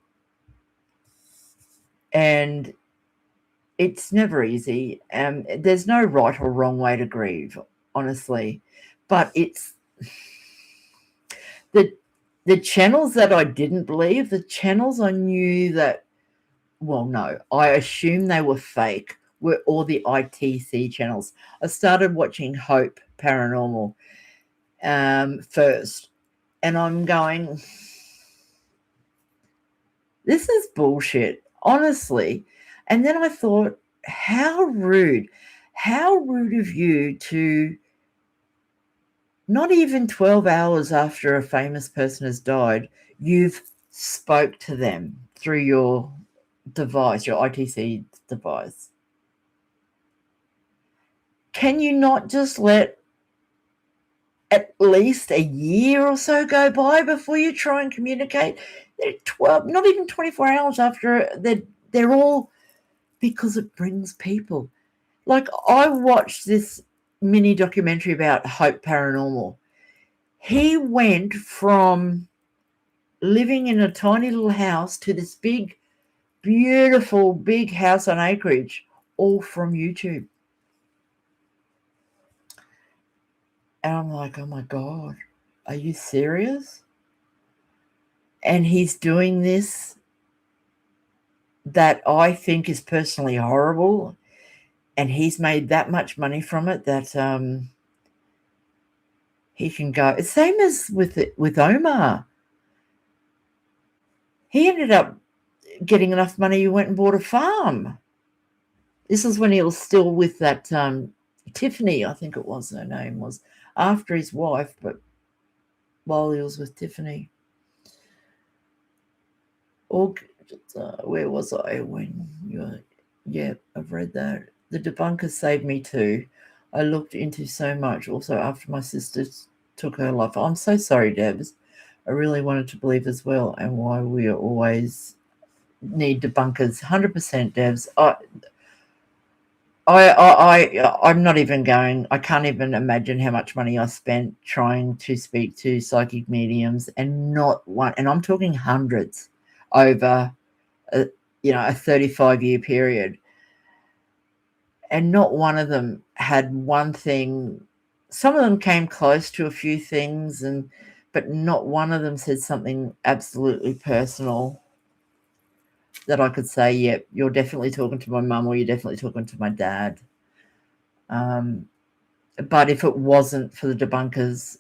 it's never easy. There's no right or wrong way to grieve, honestly. But it's the channels that I didn't believe, the channels I knew that, well, no, I assumed they were fake, were all the ITC channels. I started watching Hope Paranormal first, and I'm going, this is bullshit, honestly. And then I thought, how rude of you to, not even 12 hours after a famous person has died, you've spoke to them through your device, your ITC device. Can you not just let at least a year or so go by before you try and communicate? They're 12, not even 24 hours after, they're all, because it brings people. Like, I watched this mini documentary about Hope Paranormal. He went from living in a tiny little house to this big, beautiful, big house on acreage, all from YouTube. And I'm like, oh my God, are you serious? And he's doing this that I think is personally horrible. and he's made that much money from it that he can go. Same as with Omar. He ended up getting enough money. He went and bought a farm. This was when he was still with that Tiffany, I think it was her name was, after his wife, but while he was with Tiffany. Or where was I when you? Yeah, I've read that. The Debunkers saved me too. I looked into so much. Also, after my sister took her life. I'm so sorry, Debs. I really wanted to believe as well, and why we always need debunkers. 100%, Debs. I'm not even going. I can't even imagine how much money I spent trying to speak to psychic mediums, and not one. And I'm talking hundreds over a 35-year period, and not one of them had one thing. Some of them came close to a few things, but not one of them said something absolutely personal that I could say, yep, you're definitely talking to my mum, or you're definitely talking to my dad. But if it wasn't for the debunkers,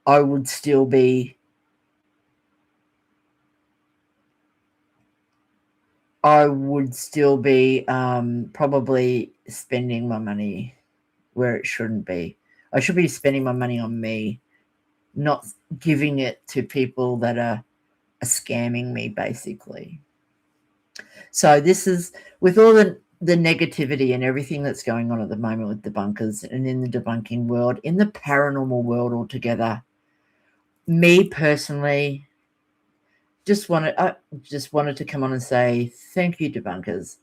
I would still be probably spending my money where it shouldn't be. I should be spending my money on me, not giving it to people that are scamming me, basically. So this is, with all the negativity and everything that's going on at the moment with debunkers and in the debunking world, in the paranormal world altogether, me personally just wanted to come on and say thank you, debunkers.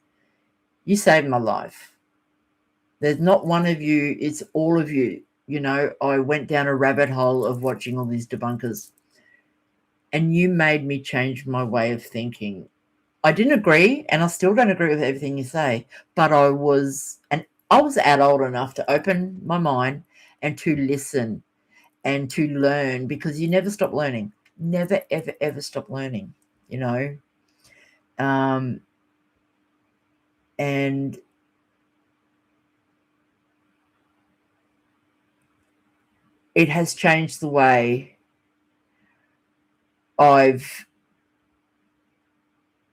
You saved my life. There's not one of you, it's all of you. I went down a rabbit hole of watching all these debunkers, and you made me change my way of thinking. I didn't agree, and I still don't agree with everything you say, but I was adult enough to open my mind and to listen and to learn, because you never stop learning. Never, ever, ever stop learning, and it has changed the way I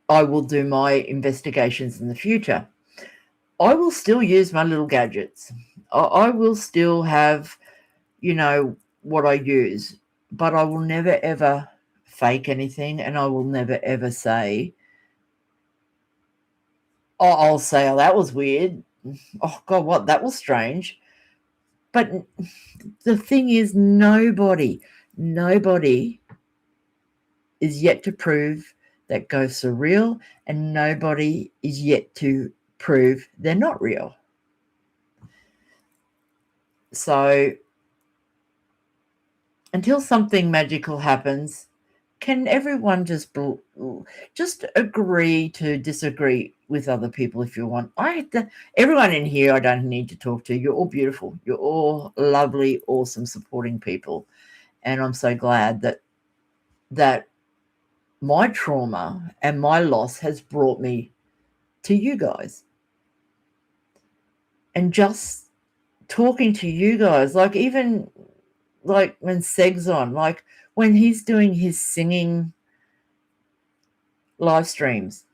will do my investigations in the future. I will still use my little gadgets. I will still have, what I use, but I will never, ever fake anything, and I will never, ever say, I'll say, oh, that was weird. Oh, God, what? That was strange. But the thing is, nobody is yet to prove that ghosts are real, and nobody is yet to prove they're not real. So until something magical happens, can everyone just agree to disagree with other people if you want? Everyone in here I don't need to talk to. You're all beautiful. You're all lovely, awesome, supporting people. And I'm so glad that my trauma and my loss has brought me to you guys. And just talking to you guys, like even like when Seg's on, like when he's doing his singing live streams,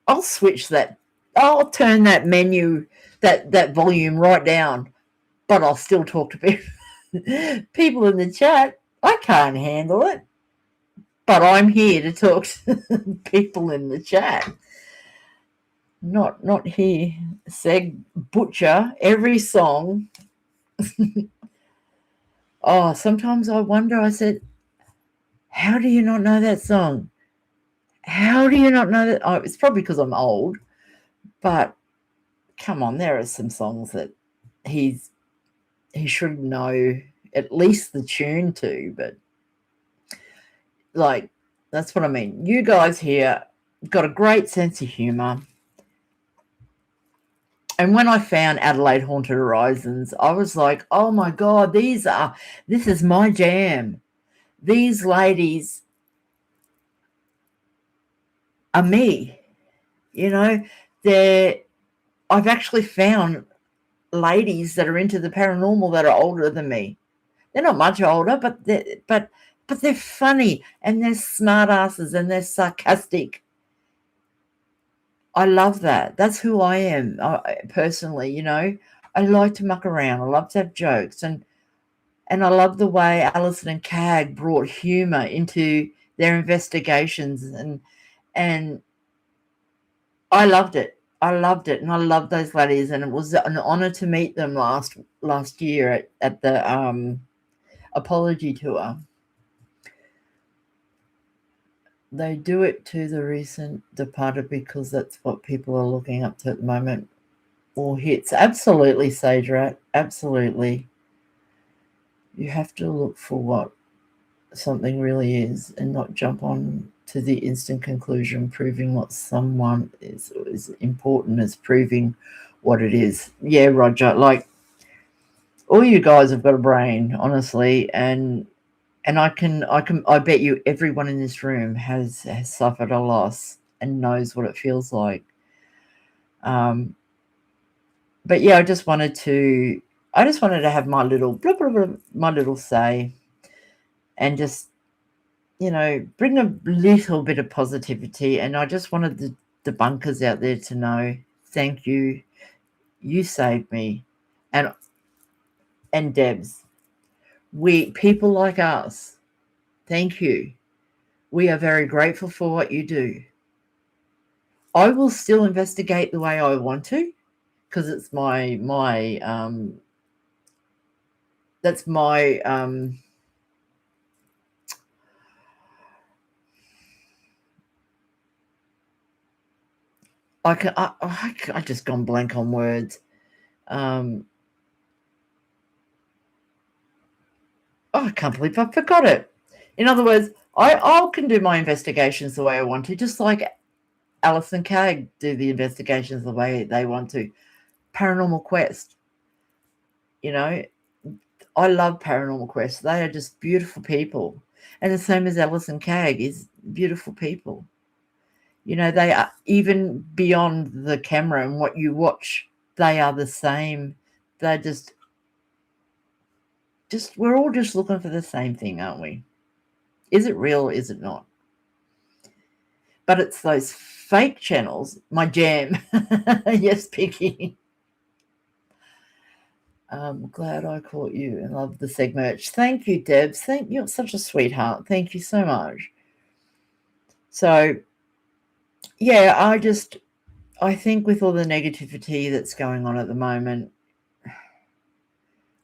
I'll switch that. I'll turn that menu, that volume right down, but I'll still talk to people in the chat. I can't handle it, but I'm here to talk to people in the chat. Not here. Seg butcher every song. Oh, sometimes I wonder, I said, how do you not know that song? How do you not know that? Oh, it's probably because I'm old, but come on, there are some songs that he should know at least the tune to, but like, that's what I mean. You guys here got a great sense of humor. And when I found Adelaide Haunted Horizons, I was like, oh my God, this is my jam. These ladies are me. I I've actually found ladies that are into the paranormal that are older than me. They're not much older, but they're funny and they're smart asses and they're sarcastic. I love that. That's who I am personally, you know. I like to muck around. I love to have jokes, and I love the way Alison and Cag brought humour into their investigations, and I loved it. I loved it, and I loved those ladies, and it was an honour to meet them last year at the apology tour. They do it to the recent departed because that's what people are looking up to at the moment. Or hits. Absolutely, Sage Rat. Absolutely. You have to look for what something really is and not jump on to the instant conclusion proving what someone is important as proving what it is. Yeah, Roger. Like, all you guys have got a brain, honestly, and I bet you everyone in this room has suffered a loss and knows what it feels like. But yeah, I just wanted to have my little blah, blah, blah, my little say, and just, you know, bring a little bit of positivity. And I just wanted the debunkers out there to know, thank you. You saved me. And Debs, people like us, thank you. We are very grateful for what you do. I will still investigate the way I want to, because it's that's my I just gone blank on words. I can't believe I forgot it. In other words, I can do my investigations the way I want to, just like Alice and Cag do the investigations the way they want to. Paranormal Quest, you know, I love Paranormal Quest. They are just beautiful people. And the same as Alice and Cag is beautiful people. You know, they are even beyond the camera and what you watch, they are the same. They're just we're all just looking for the same thing, aren't we? Is it real or is it not? But it's those fake channels, my jam. Yes, Picky. I'm glad I caught you and love the seg merch. Thank you, Debs. Thank you. You're such a sweetheart. Thank you so much. So, yeah, I think with all the negativity that's going on at the moment,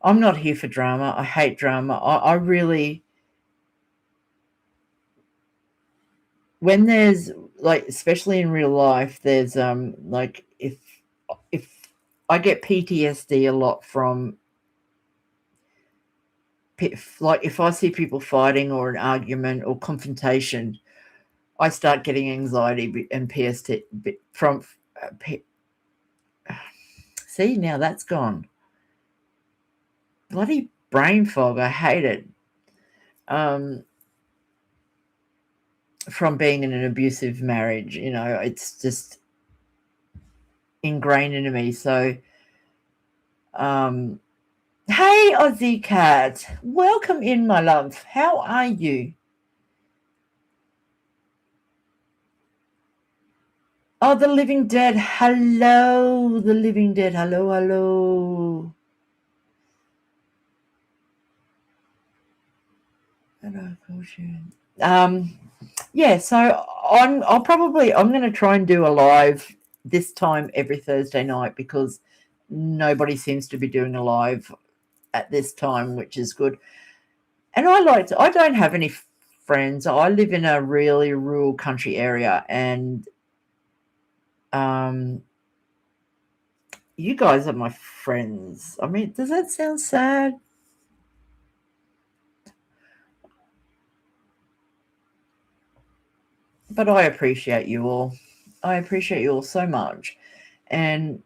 I'm not here for drama. I hate drama. I really, when there's, like, especially in real life, there's like, if I get PTSD a lot from, like, if I see people fighting or an argument or confrontation, I start getting anxiety and PST from. See, now that's gone. Bloody brain fog. I hate it. From being in an abusive marriage, you know, it's just ingrained into me. So, hey, Aussie Cat, welcome in, my love. How are you? Oh, the living dead. Hello, the living dead. Hello, hello. Hello, caution. Yeah, so I'm going to try and do a live this time every Thursday night, because nobody seems to be doing a live at this time, which is good. And I don't have any friends. I live in a really rural country area, and you guys are my friends. I mean, does that sound sad? But I appreciate you all. I appreciate you all so much. And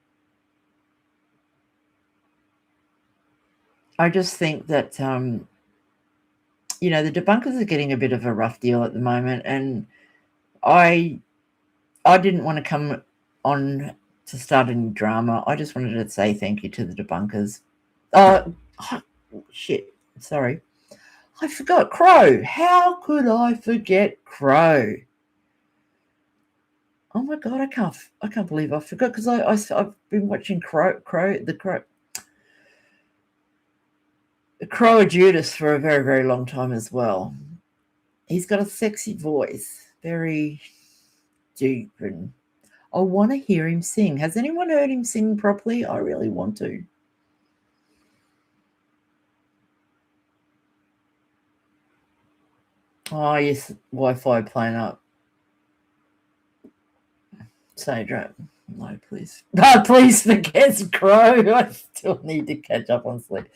I just think that, you know, the debunkers are getting a bit of a rough deal at the moment. And I didn't want to come on to start a new drama. I just wanted to say thank you to the Debunkers. Oh, shit. Sorry. I forgot Crow. How could I forget Crow? Oh my god, I can't believe I forgot, because I've been watching the Crow of Judas for a very, very long time as well. He's got a sexy voice, very deep, and I want to hear him sing. Has anyone heard him sing properly? I really want to. Oh, yes, Wi-Fi playing up. Sadra, no, please. Please forget Crow. I still need to catch up on sleep.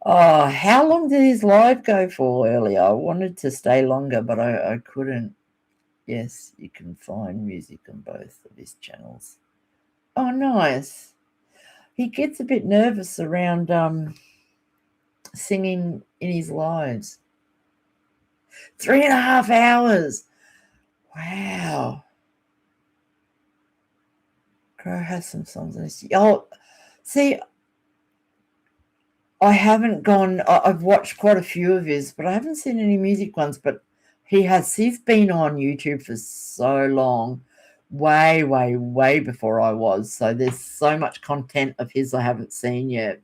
Oh, how long did his live go for earlier? I wanted to stay longer, but I couldn't. Yes, you can find music on both of his channels. Oh, nice. He gets a bit nervous around singing in his lives. 3.5 hours. Wow. Crow has some songs on his. Oh, see, I haven't gone. I've watched quite a few of his, but I haven't seen any music ones. But he's been on YouTube for so long, way, way, way before I was. So there's so much content of his I haven't seen yet.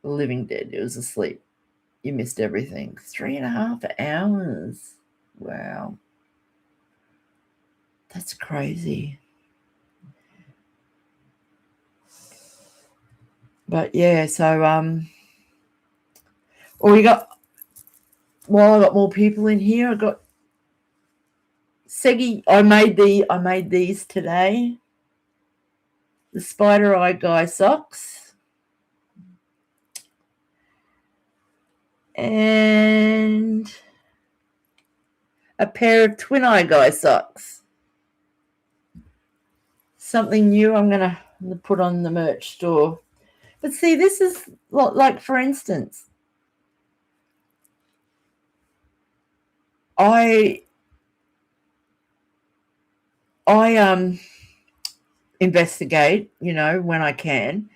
Living Dead. It was asleep. You missed everything. 3.5 hours. Wow. That's crazy. But yeah, so I got more people in here. I got Seggy. I made these today. The spider eye guy socks. And a pair of twin eye guy socks. Something new I'm gonna put on the merch store. But see, this is like, for instance, I investigate, when I can,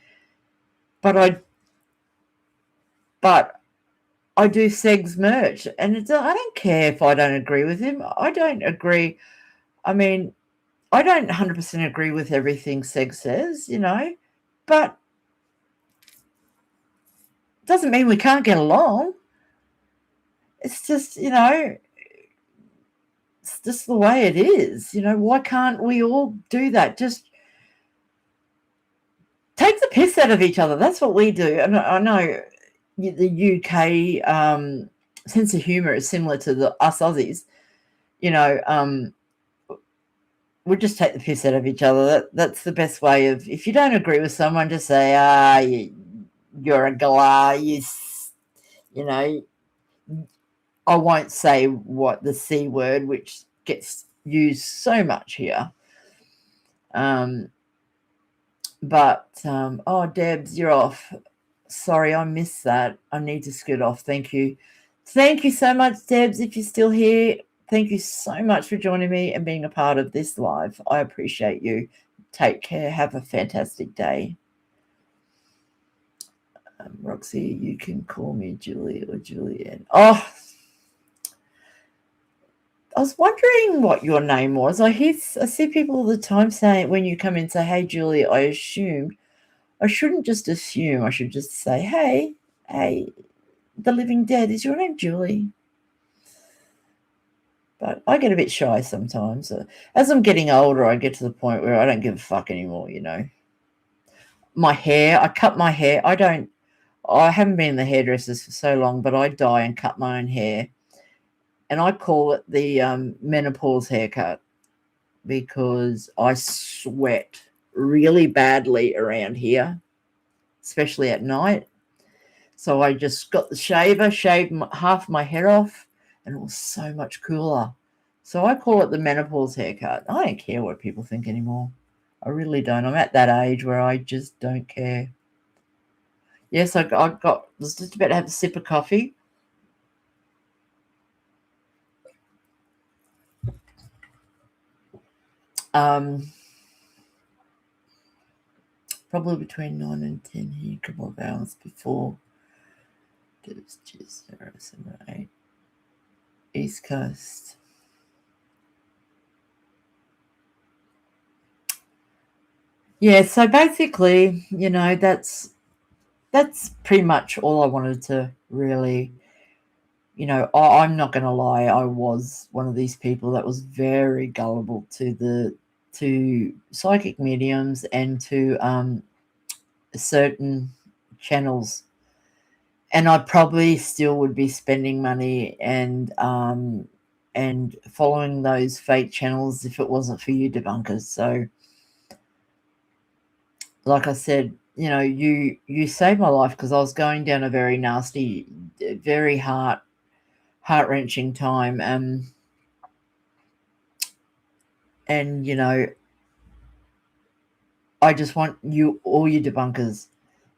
but I do Seg's merch, and I don't care if I don't agree with him. I don't agree. I mean, I don't 100% agree with everything Seg says, but it doesn't mean we can't get along. It's just, it's just the way it is. Why can't we all do that? Just take the piss out of each other. That's what we do. And I know the UK sense of humor is similar to us Aussies. We just take the piss out of each other. That's the best way of, if you don't agree with someone, just say, you're a galah, I won't say what the C word, which gets used so much here. Oh, Debs, you're off. Sorry, I missed that. I need to scoot off. Thank you. Thank you so much, Debs, if you're still here. Thank you so much for joining me and being a part of this live. I appreciate you. Take care. Have a fantastic day. Roxy, you can call me Julie or Julianne. Oh, I was wondering what your name was. I see people all the time saying, when you come in, say, hey, Julie, I shouldn't just assume. I should just say, hey, the Living Dead, is your name Julie? But I get a bit shy sometimes. As I'm getting older, I get to the point where I don't give a fuck anymore, My hair, I cut my hair. I haven't been in the hairdressers for so long, but I dye and cut my own hair. And I call it the menopause haircut, because I sweat really badly around here, especially at night. So I just got the shaver, shaved half my head off, and it was so much cooler. So I call it the menopause haircut. I don't care what people think anymore. I really don't. I'm at that age where I just don't care. Yes, I was just about to have a sip of coffee. Probably between 9 and 10 here, a couple of hours before. Just 078 East Coast. Yeah, so basically, that's pretty much all I wanted to really, I'm not going to lie, I was one of these people that was very gullible to psychic mediums and to certain channels, and I probably still would be spending money and following those fake channels if it wasn't for you debunkers. So like I said, you saved my life, because I was going down a very nasty, very heart-wrenching time. And I just want all you debunkers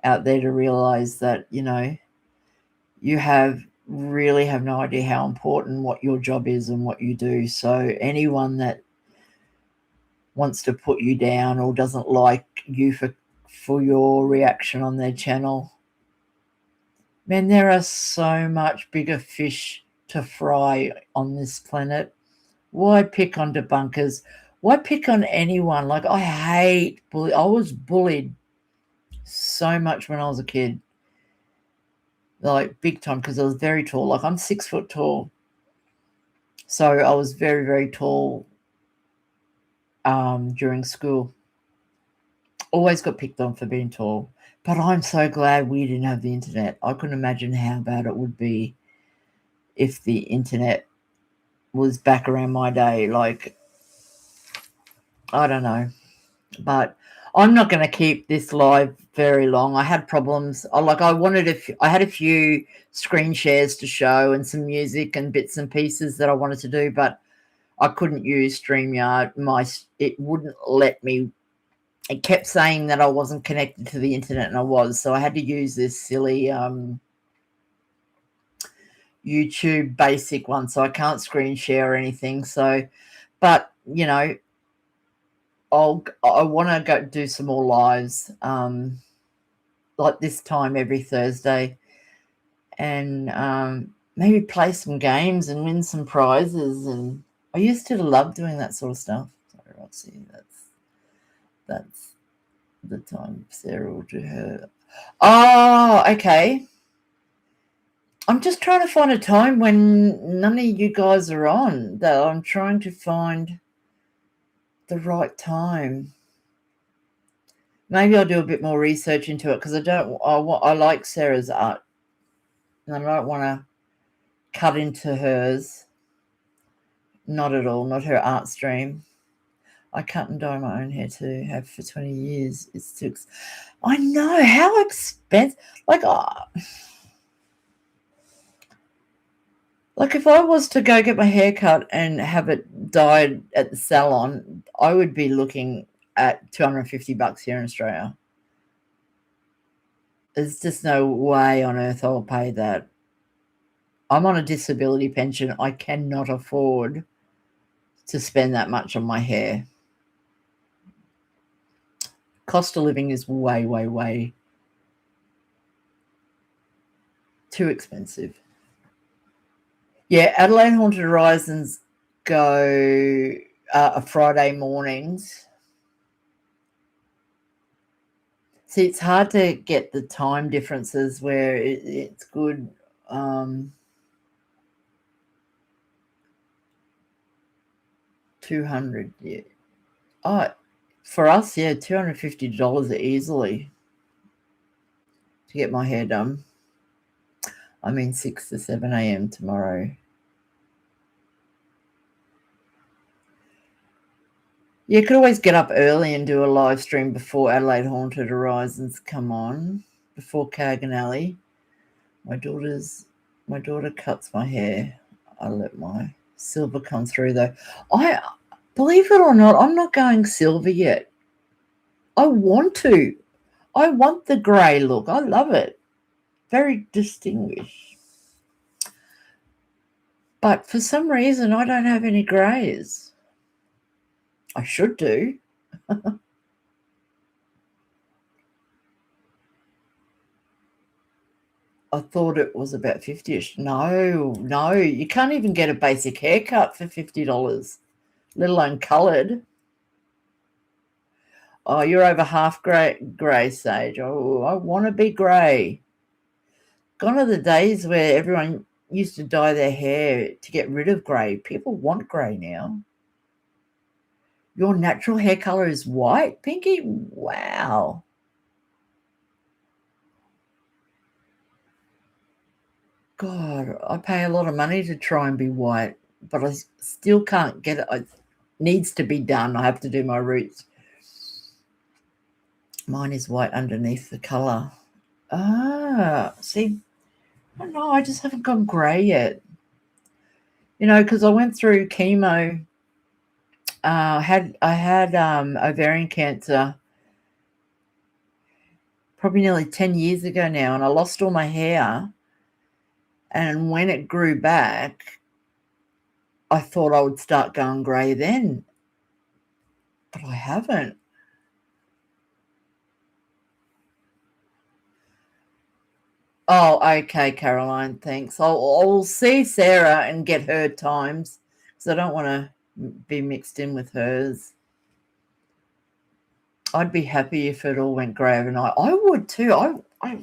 out there to realize that, you really have no idea how important what your job is and what you do. So anyone that wants to put you down or doesn't like you for your reaction on their channel, man, there are so much bigger fish to fry on this planet. Why pick on debunkers? Why pick on anyone? Like, I hate bully. I was bullied so much when I was a kid, like big time, because I was very tall. Like, I'm 6 foot tall, so I was very, very tall during school. Always got picked on for being tall. But I'm so glad we didn't have the internet. I couldn't imagine how bad it would be if the internet was back around my day. Like, I don't know. But I'm not going to keep this live very long. I had problems. I had a few screen shares to show and some music and bits and pieces that I wanted to do, but I couldn't use StreamYard. It wouldn't let me. It kept saying that I wasn't connected to the internet, and I was. So I had to use this silly YouTube basic one. So I can't screen share or anything. So, but I want to go do some more lives, like this time every Thursday, and maybe play some games and win some prizes. And I used to love doing that sort of stuff. Sorry, Roxy, that's the time Sarah will do her. Oh, okay. I'm just trying to find a time when none of you guys are on. That I'm trying to find the right time. Maybe I'll do a bit more research into it, because I like Sarah's art, and I don't want to cut into hers. Not at all. Not her art stream. I cut and dye my own hair too. Have for 20 years. It's too. I know, how expensive. Like if I was to go get my hair cut and have it dyed at the salon, I would be looking at $250 here in Australia. There's just no way on earth I'll pay that. I'm on a disability pension. I cannot afford to spend that much on my hair. Cost of living is way, way, way too expensive. Yeah, Adelaide Haunted Horizons go Friday mornings. See, it's hard to get the time differences where it's good. 200, yeah. Oh, for us, yeah, $250 easily to get my hair done. I mean, 6 to 7 a.m. tomorrow. You could always get up early and do a live stream before Adelaide Haunted Horizons come on, before Kagan Alley. My daughter cuts my hair. I let my silver come through though. I believe it or not, I'm not going silver yet. I want to. I want the grey look. I love it. Very distinguished. But for some reason, I don't have any greys. I should do. I thought it was about 50ish. No, you can't even get a basic haircut for $50, let alone coloured. Oh, you're over half grey, Sage. Oh, I want to be grey. Gone are the days where everyone used to dye their hair to get rid of grey. People want grey now. Your natural hair colour is white, Pinky? Wow. God, I pay a lot of money to try and be white, but I still can't get it. It needs to be done. I have to do my roots. Mine is white underneath the colour. See, I don't know. I just haven't gone grey yet. You know, because I went through chemo. I had ovarian cancer probably nearly 10 years ago now, and I lost all my hair. And when it grew back, I thought I would start going grey then, but I haven't. Oh, okay, Caroline, thanks. I'll see Sarah and get her times because I don't want to be mixed in with hers. I'd be happy if it all went grey overnight. I would too. I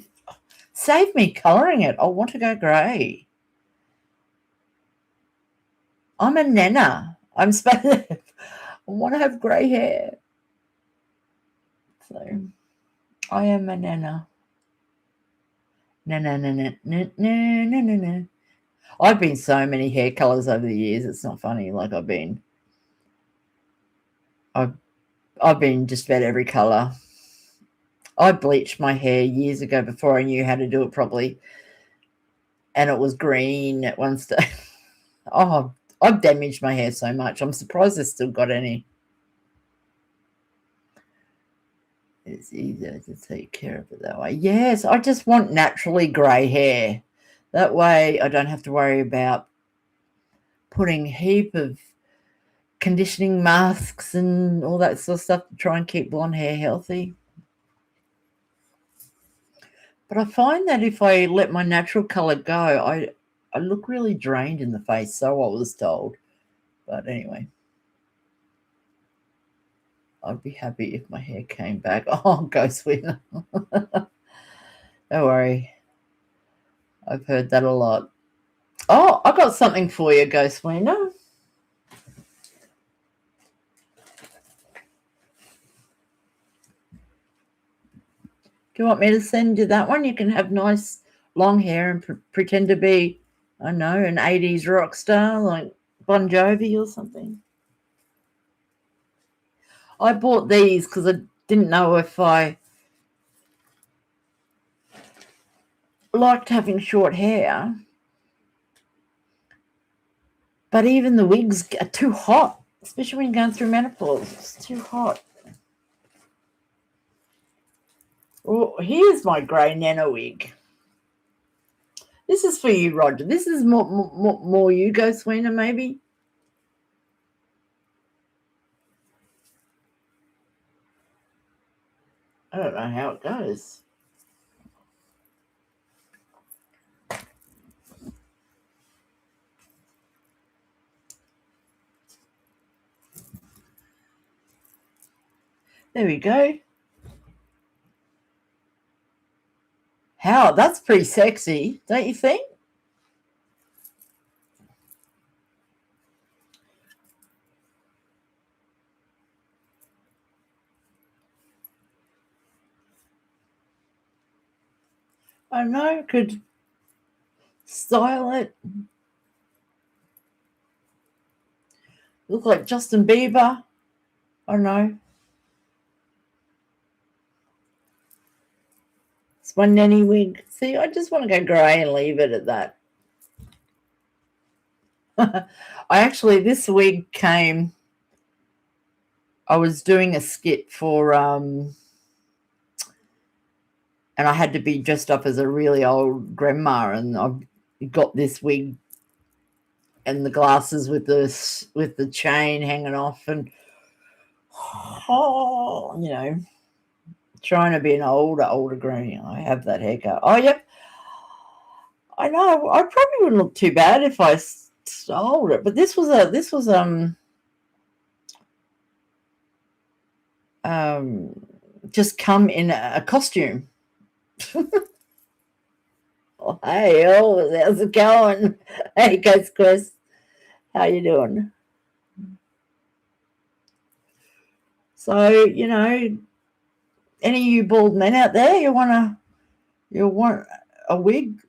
save me colouring it. I want to go grey. I'm a nana. I'm supposed to, I want to have grey hair. So I am a nana. No. I've been so many hair colours over the years. It's not funny. Like I've been just about every colour. I bleached my hair years ago before I knew how to do it properly, and it was green at one stage. Oh, I've damaged my hair so much. I'm surprised I've still got any. It's easier to take care of it that way. Yes, I just want naturally grey hair. That way I don't have to worry about putting a heap of conditioning masks and all that sort of stuff to try and keep blonde hair healthy. But I find that if I let my natural colour go, I look really drained in the face, so I was told. But anyway, I'd be happy if my hair came back. Oh, Ghost Winner. Don't worry. I've heard that a lot. Oh, I got something for you, Ghost Winner. Do you want me to send you that one? You can have nice long hair and pretend to be, I don't know, an 80s rock star like Bon Jovi or something. I bought these because I didn't know if I liked having short hair. But even the wigs are too hot, especially when you're going through menopause. It's too hot. Oh, here's my grey nana wig. This is for you, Roger. This is more you, Ghost Winner, maybe. I don't know how it goes. There we go. How? That's pretty sexy, don't you think? I don't know. Could style it. Look like Justin Bieber. I don't know. It's my nanny wig. See, I just want to go grey and leave it at that. This wig came, I was doing a skit for, and I had to be dressed up as a really old grandma, and I got this wig and the glasses with the chain hanging off, and Oh, trying to be an older granny. I have that haircut. Oh, yep. I know. I probably wouldn't look too bad if I styled it, but this was just come in a costume. Oh, hey, how's it going? Hey, Ghost Quest, how you doing? So, any of you bald men out there, you want a wig?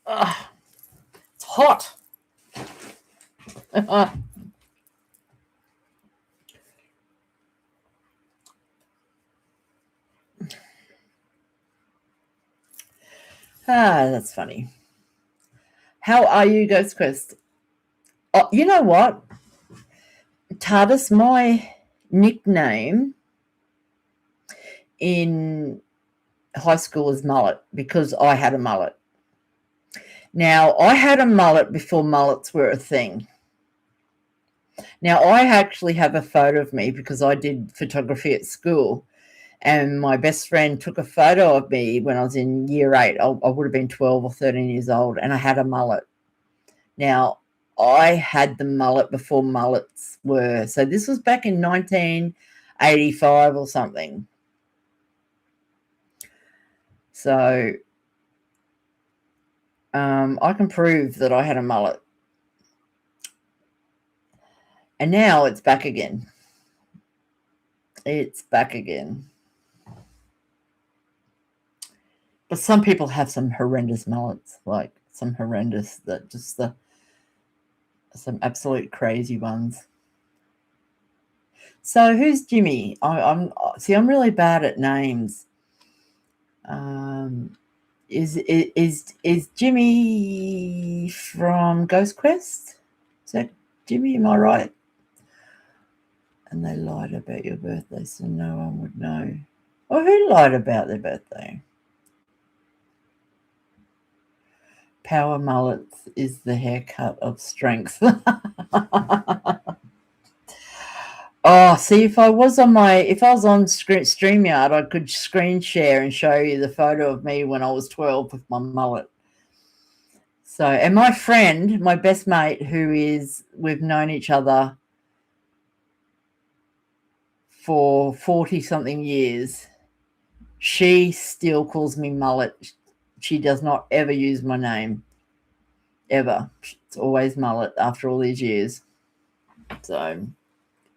Oh, it's hot. That's funny. How are you, Ghost Quest? Oh, you know what? TARDIS, my nickname in high school was mullet because I had a mullet. Now, I had a mullet before mullets were a thing. Now, I actually have a photo of me because I did photography at school, and my best friend took a photo of me when I was in year 8. I would have been 12 or 13 years old, and I had a mullet. Now, I had the mullet before mullets were. So this was back in 1985 or something. So I can prove that I had a mullet. And now it's back again. It's back again. But some people have some horrendous mullets, like some horrendous, that just some absolute crazy ones. So who's Jimmy? I'm really bad at names. Is Jimmy from Ghost Quest? Is that Jimmy? Am I right? And they lied about your birthday, so no one would know. Well, who lied about their birthday? Power mullets is the haircut of strength. Oh, see, if I was on StreamYard, I could screen share and show you the photo of me when I was 12 with my mullet. So, and my friend, my best mate, we've known each other for 40 something years, she still calls me mullet. She does not ever use my name, ever. It's always mullet after all these years. So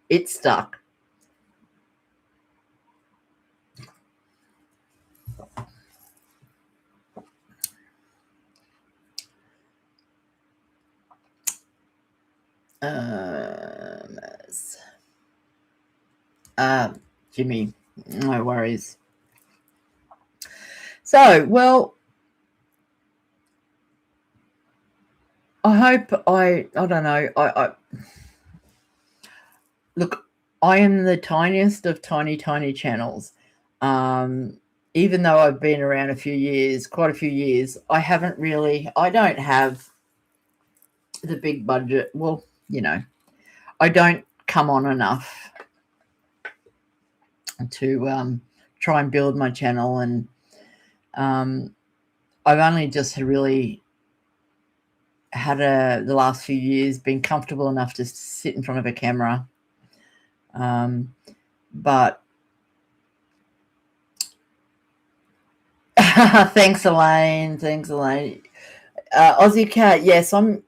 it stuck. Jimmy, no worries. So, well, I hope I don't know. I look, I am the tiniest of tiny channels. Even though I've been around quite a few years, I don't have the big budget. Well, I don't come on enough to try and build my channel, and I've only just really had the last few years been comfortable enough to sit in front of a camera. But thanks, Elaine. Aussie Cat, yes, I'm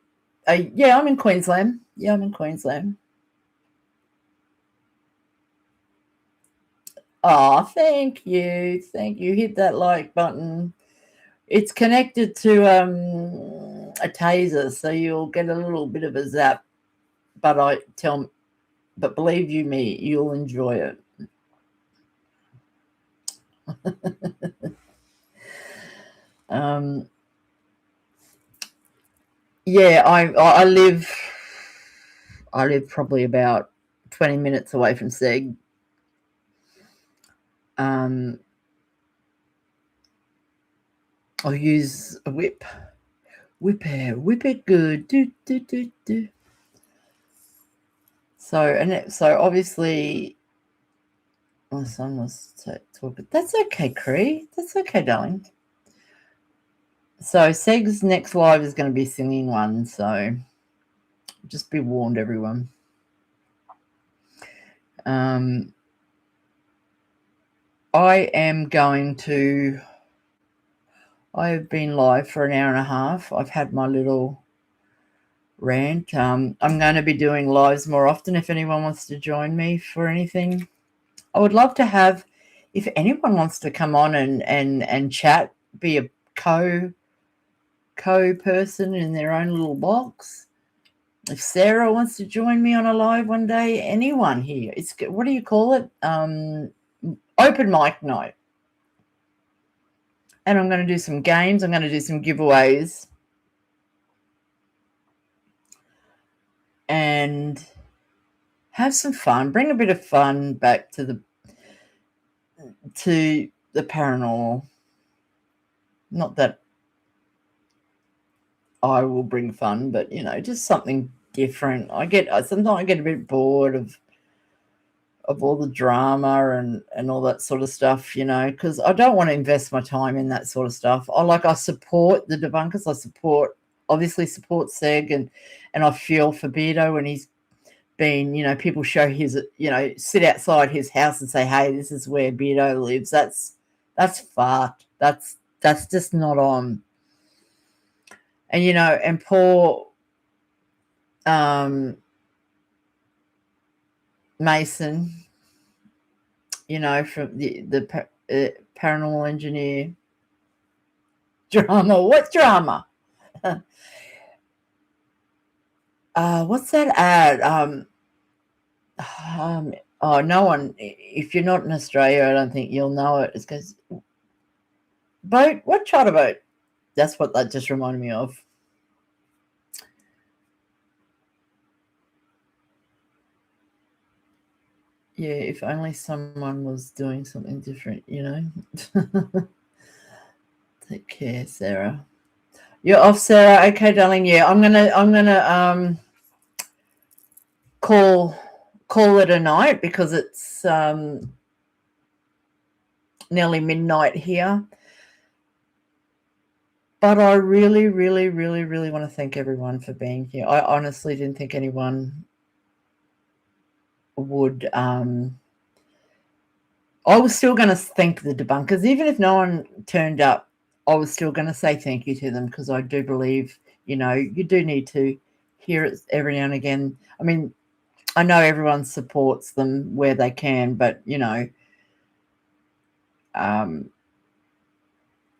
in Queensland. Yeah, I'm in Queensland. Oh, thank you. Hit that like button. It's connected to a taser, so you'll get a little bit of a zap. But believe you me, you'll enjoy it. Yeah, I live probably about 20 minutes away from Seg. I'll use a whip. Whip it good. Do, do, do, do. So obviously my son was talking. That's okay, Cree. That's okay, darling. So Seg's next live is going to be singing one, so just be warned, everyone. I am going to. I have been live for an hour and a half. I've had my little rant. I'm going to be doing lives more often if anyone wants to join me for anything. I would love to have, if anyone wants to come on and chat, be a co-person in their own little box. If Sarah wants to join me on a live one day, anyone here. It's, what do you call it? Open mic night. And I'm going to do some games. I'm going to do some giveaways. And have some fun. Bring a bit of fun back to the paranormal. Not that I will bring fun, but just something different. Sometimes I get a bit bored of all the drama and all that sort of stuff, because I don't want to invest my time in that sort of stuff. I support the debunkers. Obviously support Seg, and I feel for Beardo when he's been, people show his, sit outside his house and say, hey, this is where Beardo lives. That's fucked. That's just not on. And, and poor Mason, from the paranormal engineer. Drama. What drama? What's that ad? No one. If you're not in Australia, I don't think you'll know it. It goes, boat. What charter boat? That's what that just reminded me of. Yeah, if only someone was doing something different, Take care, Sarah. You're off, Sarah. Okay, darling. Yeah, I'm gonna call it a night because it's nearly midnight here. But I really, really, really, really want to thank everyone for being here. I honestly didn't think anyone would. I was still going to thank the debunkers, even if no one turned up. I was still going to say thank you to them because I do believe, you do need to hear it every now and again. I mean, I know everyone supports them where they can, but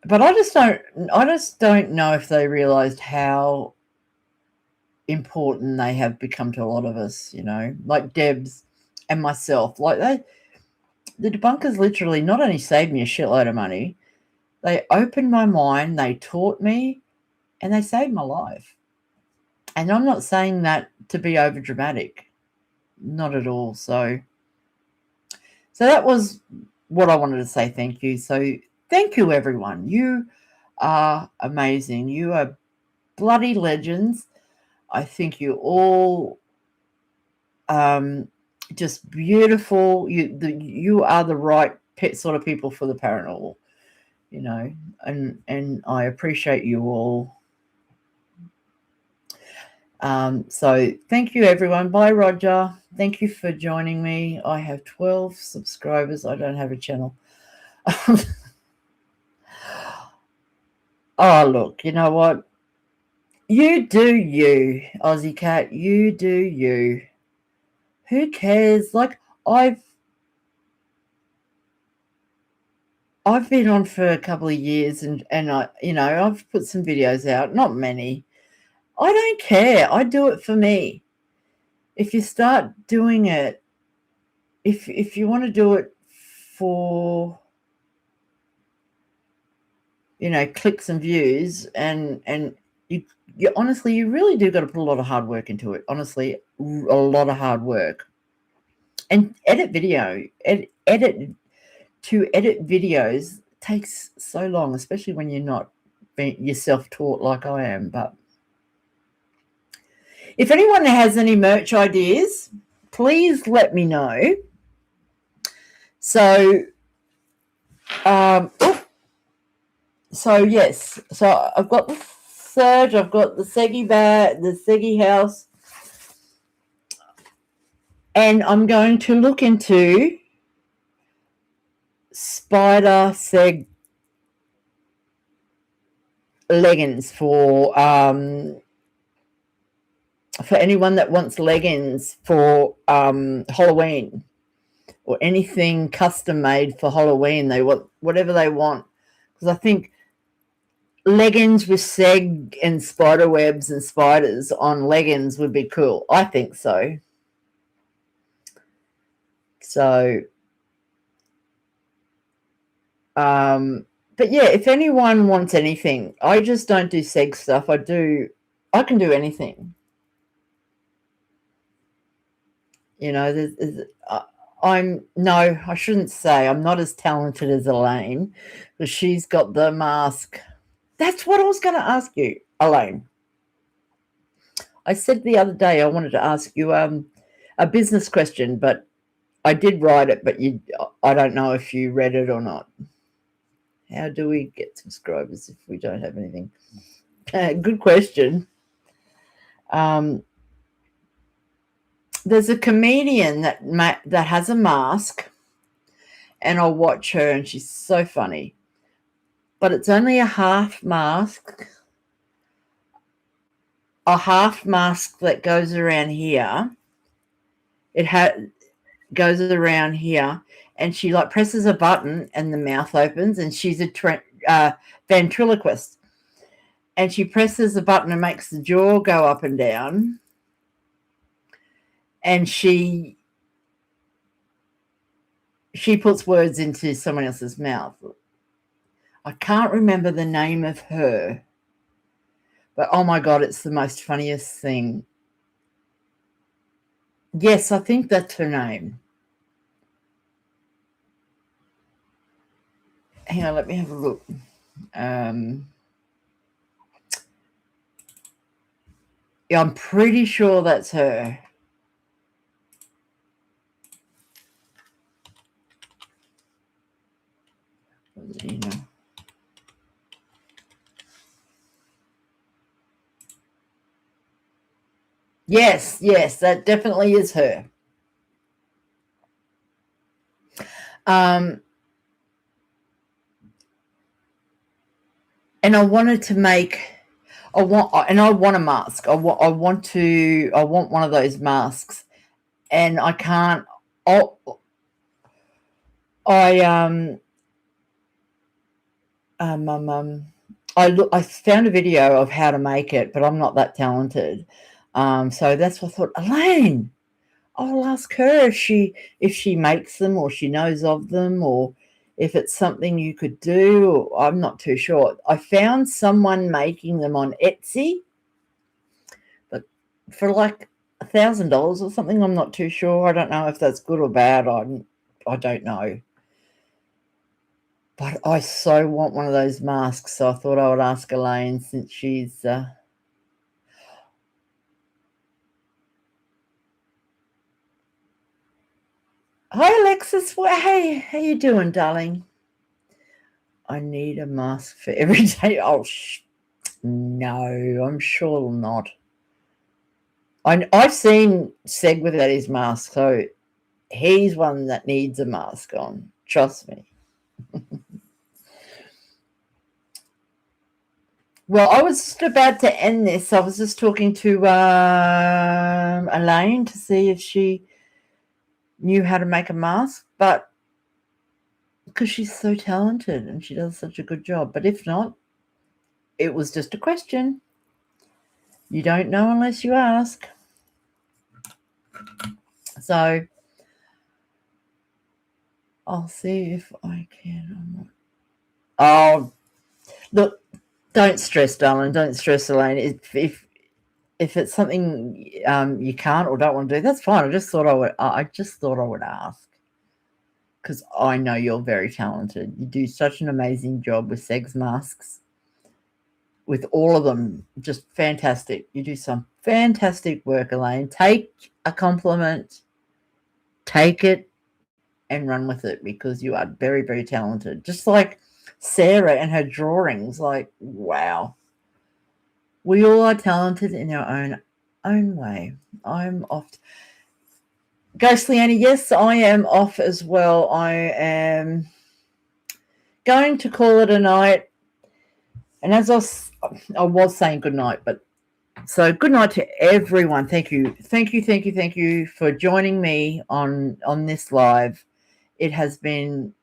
but I just don't know if they realized how important they have become to a lot of us, like Debs and myself. Like the debunkers literally not only saved me a shitload of money, they opened my mind, they taught me, and they saved my life. And I'm not saying that to be over dramatic, not at all. So that was what I wanted to say. Thank you. So thank you, everyone. You are amazing. You are bloody legends. I think you all just beautiful. You are the right sort of people for the paranormal, and I appreciate you all. So thank you, everyone. Bye, Roger. Thank you for joining me. I have 12 subscribers. I don't have a channel. Oh, look, you know what? You do you, Aussie Cat. You do you. Who cares? Like, I've been on for a couple of years and I, I've put some videos out, not many. I don't care. I do it for me. If you start doing it, if you want to do it for, clicks and views, and you honestly, you really do got to put a lot of hard work into it. Honestly, a lot of hard work. And edit videos takes so long, especially when you're not you're self-taught like I am. But if anyone has any merch ideas, please let me know. So, yes. So I've got the Surge, I've got the Seggy bag, the Seggy house, and I'm going to look into spider seg leggings for anyone that wants leggings for Halloween, or anything custom made for Halloween. They want whatever they want, because I think leggings with seg and spider webs and spiders on leggings would be cool. I think so. So, but yeah, if anyone wants anything, I just don't do seg stuff. I can do anything. You know, I shouldn't say I'm not as talented as Elaine, because she's got the mask. That's what I was going to ask you, Elaine. I said the other day I wanted to ask you a business question, but I did write it, but I don't know if you read it or not. How do we get subscribers if we don't have anything? Good question. There's a comedian that has a mask, and I'll watch her, and she's so funny. But it's only a half mask that goes around here. It goes around here, and she like presses a button, and the mouth opens, and she's a ventriloquist, and she presses the button and makes the jaw go up and down, and she puts words into someone else's mouth. I can't remember the name of her, but oh my God, it's the most funniest thing. Yes, I think that's her name. Hang on, let me have a look. Yeah, I'm pretty sure that's her. You know. Yes, that definitely is her. And I wanted to make, I want a mask. I want one of those masks, and I can't. I found a video of how to make it, but I'm not that talented. So that's what I thought, Elaine, I'll ask her if she makes them, or she knows of them, or if it's something you could do. I'm not too sure. I found someone making them on Etsy, but for like $1,000 or something. I'm not too sure. I don't know if that's good or bad. I don't know. But I so want one of those masks, so I thought I would ask Elaine, since she's Hi, Alexis. Hey, how you doing, darling? I need a mask for every day. Oh, no, I'm sure not. I've seen Seg without his mask, so he's one that needs a mask on. Trust me. Well, I was just about to end this. I was just talking to Elaine to see if she knew how to make a mask, but because she's so talented and she does such a good job. But if not, it was just a question. You don't know unless you ask. So I'll see if I can. Oh, look, don't stress, darling. Don't stress, Elaine. If it's something you can't or don't want to do, that's fine. I just thought I would ask, because I know you're very talented. You do such an amazing job with Seg's masks. with all of them. Just fantastic. You do some fantastic work, Elaine. Take a compliment, take it, and run with it, because you are very, very talented. Just like Sarah and her drawings. Like, wow. We all are talented in our own way. I'm off. Ghostly Annie, yes, I am off as well. I am going to call it a night. And as I was saying good night, but so good night to everyone. Thank you for joining me on this live. It has been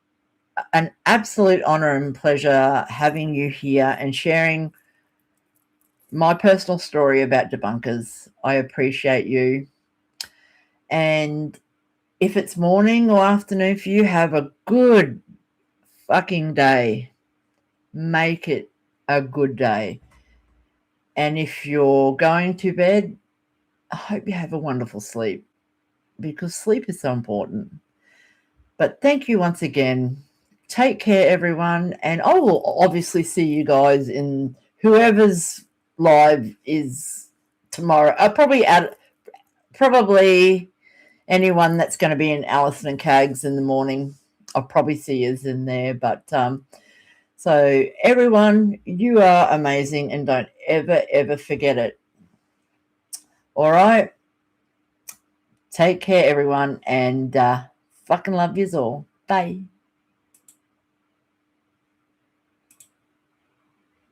an absolute honor and pleasure having you here and sharing my personal story about debunkers. I appreciate you. And if it's morning or afternoon for you, have a good fucking day. Make it a good day. And if you're going to bed, I hope you have a wonderful sleep, because sleep is so important. But thank you once again. Take care, everyone. And I will obviously see you guys in whoever's live is tomorrow. Probably anyone that's going to be in Alison and Cags in the morning. I'll probably see you in there. But so everyone, you are amazing, and don't ever forget it. All right. Take care, everyone, and fucking love yous all. Bye.